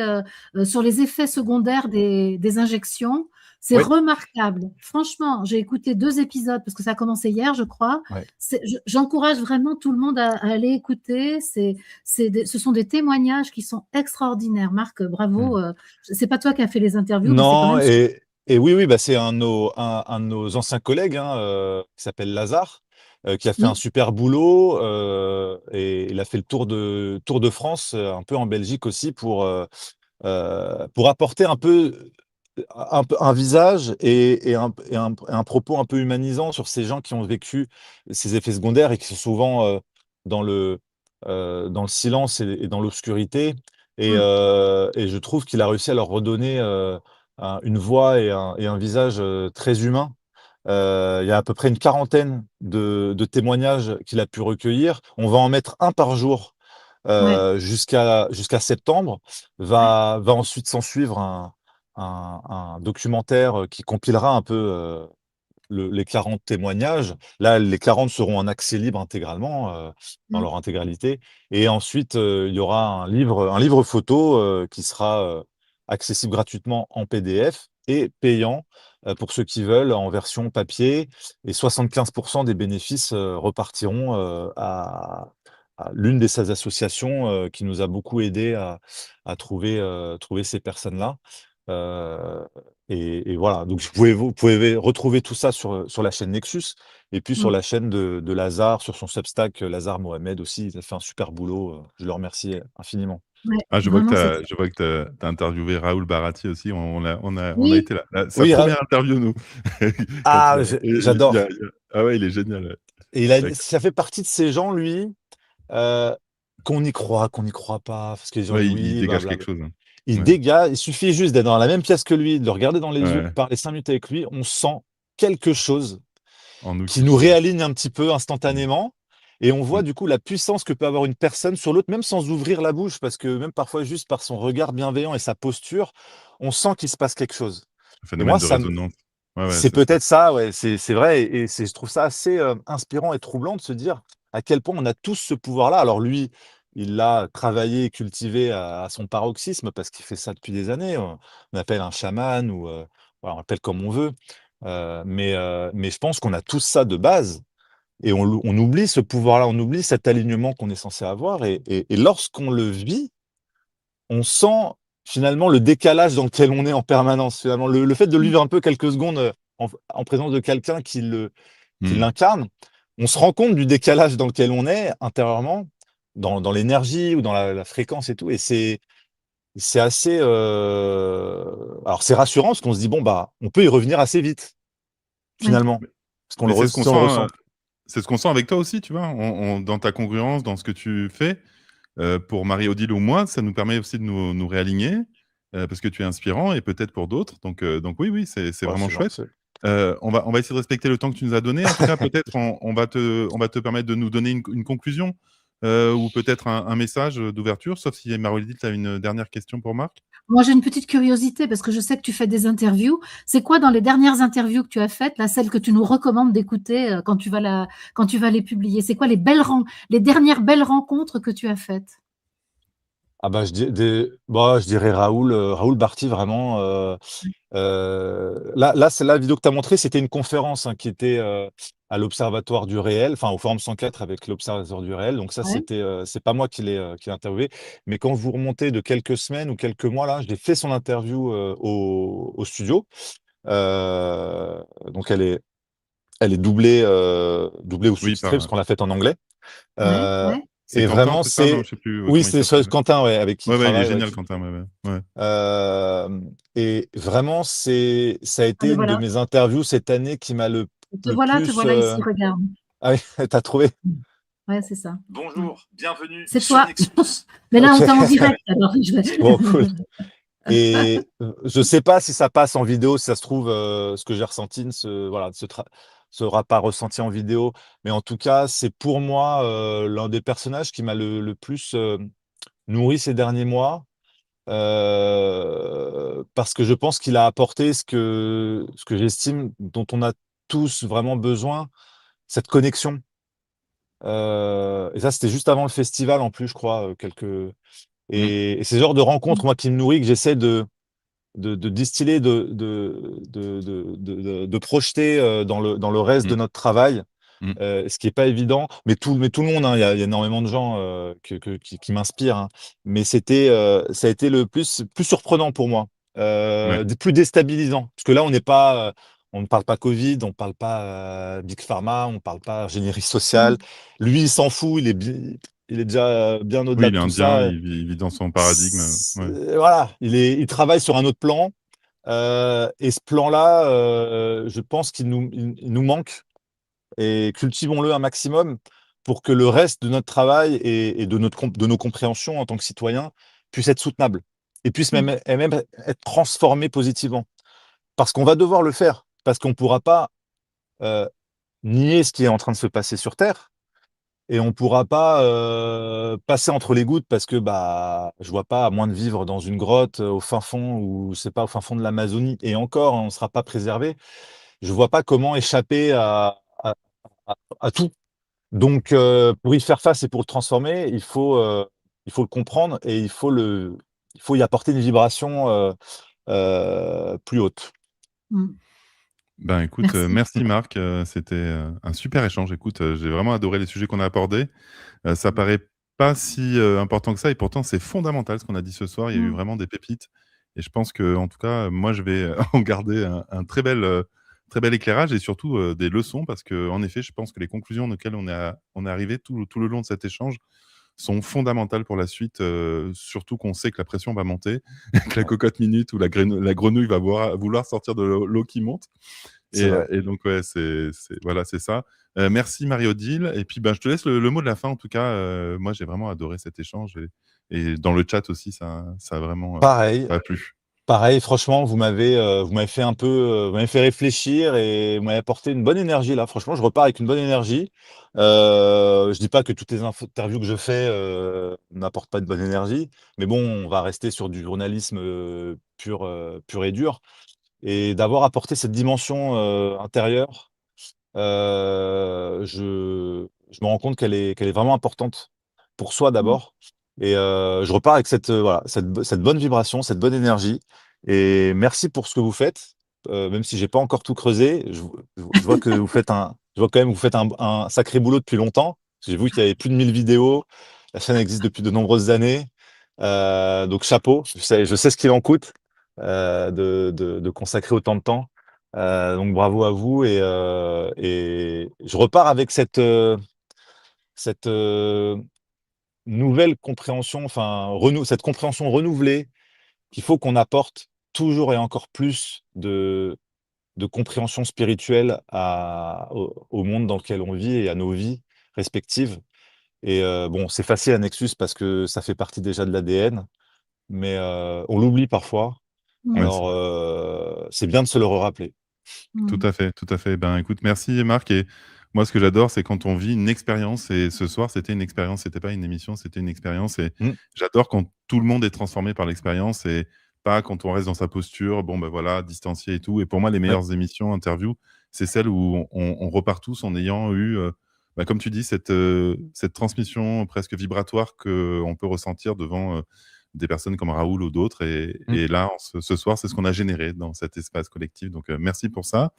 sur les effets secondaires des injections. C'est Oui, remarquable. Franchement, j'ai écouté 2 épisodes parce que ça a commencé hier, je crois. ouais. J'encourage vraiment tout le monde à aller écouter. Ce sont des témoignages qui sont extraordinaires. Marc, Mmh. bravo, c'est pas toi qui as fait les interviews, mais c'est quand Non même et oui, oui, c'est un de nos anciens collègues, hein, qui s'appelle Lazare, qui a fait un oui, super boulot, et il a fait le Tour de France, un peu en Belgique aussi pour apporter un visage et un propos un peu humanisant sur ces gens qui ont vécu ces effets secondaires et qui sont souvent, dans le, dans le silence et dans l'obscurité mmh, et je trouve qu'il a réussi à leur redonner, une voix et un visage, très humain. Il y a à peu près une quarantaine de témoignages qu'il a pu recueillir. On va en mettre un par jour, ouais, jusqu'à septembre. ouais, Va ensuite s'en suivre un documentaire, qui compilera un peu, les 40 témoignages. Là, les 40 seront en accès libre intégralement, dans mmh, leur intégralité et ensuite, il y aura un livre photo, qui sera, accessible gratuitement en PDF et payant, pour ceux qui veulent en version papier et 75 des bénéfices, repartiront, à l'une de ces associations, qui nous a beaucoup aidé à trouver ces personnes-là. Heu et voilà, donc vous pouvez retrouver tout ça sur la chaîne Nexus et puis sur Mmh. la chaîne de Lazare, sur son Substack, Lazare Mohamed aussi. Il a fait un super boulot, je le remercie infiniment. Ouais, Ah, vraiment, c'est très je vois que tu as interviewé Raoul Barati aussi. On a oui, été là. Sa Oui, Ra première interview, nous. Quand il ah, a j'adore ah ouais, il est génial, ouais. et Avec ça fait partie de ces gens, lui, heu, qu'on y croit pas, parce que les gens ouais, disent: il «Oui, dégage blablabla». quelque chose, hein. Il Ouais, dégage, il suffit juste d'être dans la même pièce que lui, de le regarder dans les yeux, de ouais, parler 5 minutes avec lui, on sent quelque chose en nous qui qui nous change. réaligne un petit peu Mmh, instantanément et on voit mmh. du coup la puissance que peut avoir une personne sur l'autre, même sans ouvrir la bouche, parce que même parfois juste par son regard bienveillant et sa posture, on sent qu'il se passe quelque chose. Un Et phénomène moi, de ça me résonance. Ouais, ouais, c'est c'est ça. peut-être ça, ouais, c'est vrai et je trouve ça assez, inspirant et troublant de se dire à quel point on a tous ce pouvoir-là. Alors lui, il l'a travaillé et cultivé à son paroxysme parce qu'il fait ça depuis des années. On appelle un chaman ou, voilà, on l'appelle comme on veut, mais je pense qu'on a tous ça de base et on oublie ce pouvoir-là, on oublie cet alignement qu'on est censé avoir et lorsqu'on le vit, on sent finalement le décalage dans lequel on est en permanence. Finalement, le fait de le mmh, vivre un peu quelques secondes, en présence de quelqu'un qui Mmh. l'incarne, on se rend compte du décalage dans lequel on est intérieurement, dans l'énergie ou dans la fréquence et tout et c'est assez, alors c'est rassurant parce qu'on se dit: «Bon, bah, on peut y revenir assez vite, oui, finalement». Parce qu'on Mais le c'est res ce qu'on si on le sent, ressent. c'est ce qu'on sent avec toi aussi, tu vois? Dans ta congruence, dans ce que tu fais, pour Marie-Odile ou moi, ça nous permet aussi de nous réaligner, parce que tu es inspirant et peut-être pour d'autres. Donc oui, oui, c'est Ouais, vraiment c'est chouette. gentil. On va essayer de respecter le temps que tu nous as donné. En tout cas, peut-être on va te permettre de nous donner une conclusion, ou peut-être un message, d'ouverture, sauf si Marie-Odile, tu as une dernière question pour Marc? moi, j'ai une petite curiosité parce que je sais que tu fais des interviews. C'est quoi dans les dernières interviews que tu as faites, là, celles que tu nous recommandes d'écouter, quand tu vas les publier? C'est quoi les dernières belles rencontres que tu as faites? Ah bah, je dirais Raoul Barti vraiment, là, c'est la vidéo que tu as montrée, c'était une conférence, hein, qui était, à l'Observatoire du réel, enfin au Forum 104 avec l'Observatoire du réel. Donc ça, Ouais, c'est pas moi qui l'ai interviewé. Mais quand vous remontez de quelques semaines ou quelques mois là, j'ai fait son interview, au studio. Donc elle est doublée ou Oui, sous-titrée parce qu'on l'a faite en anglais. ouais, Heu ouais. c'est et Quentin, vraiment c'est ça? Non, c'est je sais plus, oui, comment il c'est s'appelle. Quentin, ouais, avec qui il Ouais, ouais, il est travaille, ouais, génial qui Quentin, ouais, ouais. Ouais. et vraiment ça a Ah été mais une de voilà, mes interviews cette année qui m'a le te plus, voilà ici, regarde. ah oui, tu trouvé? Mmh. Ouais, c'est ça. Ouais. Bonjour, bienvenue C'est sur toi. Nexus. Mais là, OK. on t'est en direct, alors je vais Bon, cool et je sais pas si ça passe en vidéo, si ça se trouve, ce que j'ai ressenti ne sera pas ressenti en vidéo. Mais en tout cas, c'est pour moi, l'un des personnages qui m'a le plus, nourri ces derniers mois, parce que je pense qu'il a apporté ce que j'estime dont on a tous vraiment besoin, cette connexion. Et ça, c'était juste avant le festival en plus, je crois, Mmh. et c'est ce genre de rencontre, moi, qui me nourrit, que j'essaie de distiller, de projeter, dans le reste de Mmh. notre travail, Mmh. ce qui est pas évident. Mais tout le monde, hein, il y a énormément de gens, qui m'inspirent, hein. Mais ça a été le plus surprenant pour moi, Ouais. plus déstabilisant. Parce que là, on ne parle pas Covid, on ne parle pas, Big Pharma, on ne parle pas ingénierie sociale. Mmh. Lui, il s'en fout, il est déjà bien Oui, au-delà il de est tout indien, ça. il vit dans son paradigme, ouais. Voilà, il travaille sur un autre plan, et ce plan-là, je pense qu'il nous manque et cultivons-le un maximum pour que le reste de notre travail et de nos compréhensions en tant que citoyens puisse être soutenable et puisse Mmh. même être transformé positivement. Parce qu'on va devoir le faire, parce qu'on ne pourra pas, heu, nier ce qui est en train de se passer sur terre et on pourra pas, passer entre les gouttes parce que, bah, je vois pas, à moins de vivre dans une grotte, au fin fond ou je sais pas, au fin fond de l'Amazonie et encore, on ne sera pas préservé. Je vois pas comment échapper à tout. Donc, pour y faire face et pour le transformer, il faut le comprendre et il faut y apporter une vibration, plus haute. Mmh. Ben, écoute, Merci. merci Marc, c'était, un super échange. Écoute, j'ai vraiment adoré les sujets qu'on a abordés. Ça paraît pas si, important que ça et pourtant c'est fondamental ce qu'on a dit ce soir. Il y a eu Mmh. vraiment des pépites et je pense qu'en tout cas, moi, je vais en garder un très bel éclairage et surtout des leçons parce qu'en effet, je pense que les conclusions auxquelles on est arrivé tout le long de cet échange sont fondamentales pour la suite, surtout qu'on sait que la pression va monter, que la Ouais, cocotte minute ou la grenouille va vouloir sortir de l'eau qui monte. c'est vrai. Et donc, ouais, voilà, c'est ça. Merci Marie-Odile. Et puis, ben, je te laisse le mot de la fin. En tout cas, moi, j'ai vraiment adoré cet échange. Et dans le chat aussi, ça a vraiment Pareil, ça a plu. pareil, franchement, vous m'avez fait un peu, vous m'avez fait réfléchir et vous m'avez apporté une bonne énergie là. Franchement, je repars avec une bonne énergie. Je dis pas que toutes les interviews que je fais n'apportent pas de bonne énergie, mais bon, on va rester sur du journalisme pur et dur. Et d'avoir apporté cette dimension intérieure, je me rends compte qu'elle est vraiment importante pour soi Mmh. d'abord. Et je repars avec voilà, cette bonne vibration, cette bonne énergie. Et merci pour ce que vous faites. Même si j'ai pas encore tout creusé, je vois que vous faites je vois quand même que vous faites un sacré boulot depuis longtemps. J'ai vu qu'il y avait plus de 1000 vidéos. La chaîne existe depuis de nombreuses années. Donc chapeau. Je sais ce qu'il en coûte de consacrer autant de temps. Donc bravo à vous et je repars avec cette nouvelle compréhension, enfin cette compréhension renouvelée qu'il faut qu'on apporte toujours et encore plus de compréhension spirituelle au monde dans lequel on vit et à nos vies respectives. Et bon, c'est facile à Nexus parce que ça fait partie déjà de l'ADN, mais on l'oublie parfois. Ouais, Mmh. Alors c'est bien de se le rappeler. tout Mmh. à fait, tout à fait. Ben, écoute, merci Marc. Et moi, ce que j'adore, c'est quand on vit une expérience. Et ce soir, c'était une expérience. C'était pas une émission, c'était une expérience. Et Mm. j'adore quand tout le monde est transformé par l'expérience et pas quand on reste dans sa posture. Bon, ben voilà, distancié et tout. Et pour moi, les Ouais. meilleures émissions, interviews, c'est celles où on repart tous en ayant eu, bah, comme tu dis, cette transmission presque vibratoire qu'on peut ressentir devant des personnes comme Raoul ou d'autres. Mm. Et là, ce soir, c'est ce qu'on a généré dans cet espace collectif. Donc, merci pour ça.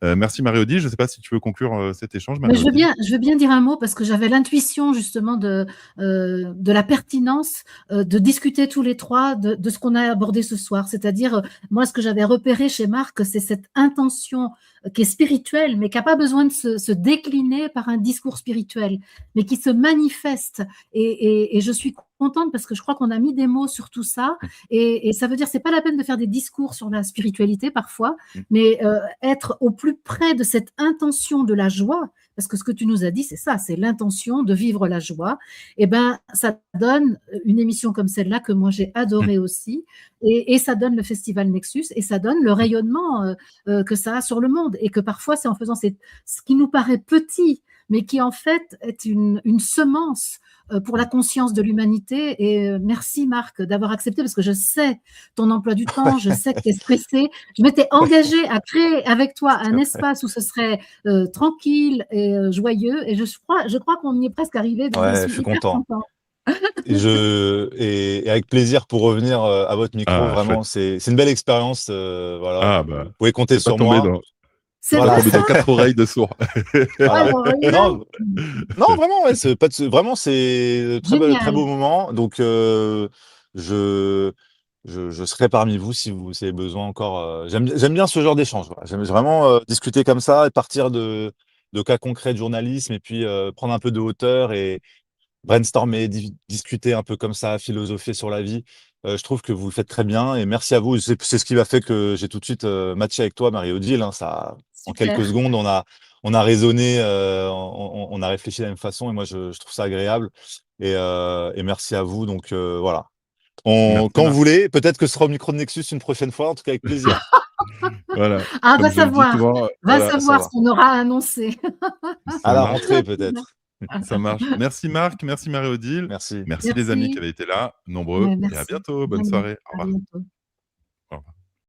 Merci Marie-Odile. Je ne sais pas si tu veux conclure cet échange, Mais Marie-Odile. je veux bien dire un mot parce que j'avais l'intuition justement de la pertinence de discuter tous les trois de ce qu'on a abordé ce soir. C'est-à-dire, moi, ce que j'avais repéré chez Marc, c'est cette intention qui est spirituelle, mais qui n'a pas besoin de se décliner par un discours spirituel, mais qui se manifeste. Et je suis contente parce que je crois qu'on a mis des mots sur tout ça. Et ça veut dire, c'est pas la peine de faire des discours sur la spiritualité parfois, Mm. mais être au plus près de cette intention de la joie. Parce que ce que tu nous as dit, c'est ça, c'est l'intention de vivre la joie. Et ben, ça donne une émission comme celle-là que moi j'ai adorée aussi, et ça donne le Festival Nexus, et ça donne le rayonnement que ça a sur le monde, et que parfois c'est en faisant ce qui nous paraît petit, mais qui en fait est une semence pour la conscience de l'humanité. Et merci Marc d'avoir accepté, parce que je sais ton emploi du temps, je sais que tu es stressé. Je m'étais engagée à créer avec toi un espace où ce serait tranquille et joyeux, et je crois qu'on y est presque arrivé, donc je Ouais, je suis suis hyper content. contente. Et avec plaisir pour revenir à votre micro. Ah, Vraiment, chouette. c'est une belle expérience. Voilà, Ah, vous bah, pouvez compter c'est pas sur tombé moi. dans, C'est pas Voilà, vrai tombé ça? dans quatre oreilles de sourds. voilà. Alors, là, Non, non, vraiment, ouais, vraiment, c'est très génial. beau moment. Donc, je, je serai parmi vous si vous avez besoin encore. J'aime bien ce genre d'échange. Voilà. J'aime vraiment discuter comme ça et partir de cas concrets de journalisme et puis prendre un peu de hauteur et brainstormer, discuter un peu comme ça, philosopher sur la vie. Je trouve que vous le faites très bien et merci à vous. C'est ce qui m'a fait que j'ai tout de suite matché avec toi, Marie-Odile. Hein. En quelques Super. secondes, on a raisonné, on a réfléchi de la même façon et moi, je trouve ça agréable. Et merci à vous. Donc voilà. Merci Quand vous Marc. voulez, peut-être que ce sera au micro de Nexus une prochaine fois, en tout cas avec plaisir. Voilà, Ah, comme je le dis souvent, va voilà, Ça savoir ce va. qu'on aura annoncé. À ça la marche. rentrée, peut-être. Ça marche. Merci Marc, merci Marie-Odile. Merci. Merci les amis qui Merci. avaient été là, nombreux, Ouais, et à merci. bientôt. Bonne Vraiment. soirée. Au À revoir. bientôt.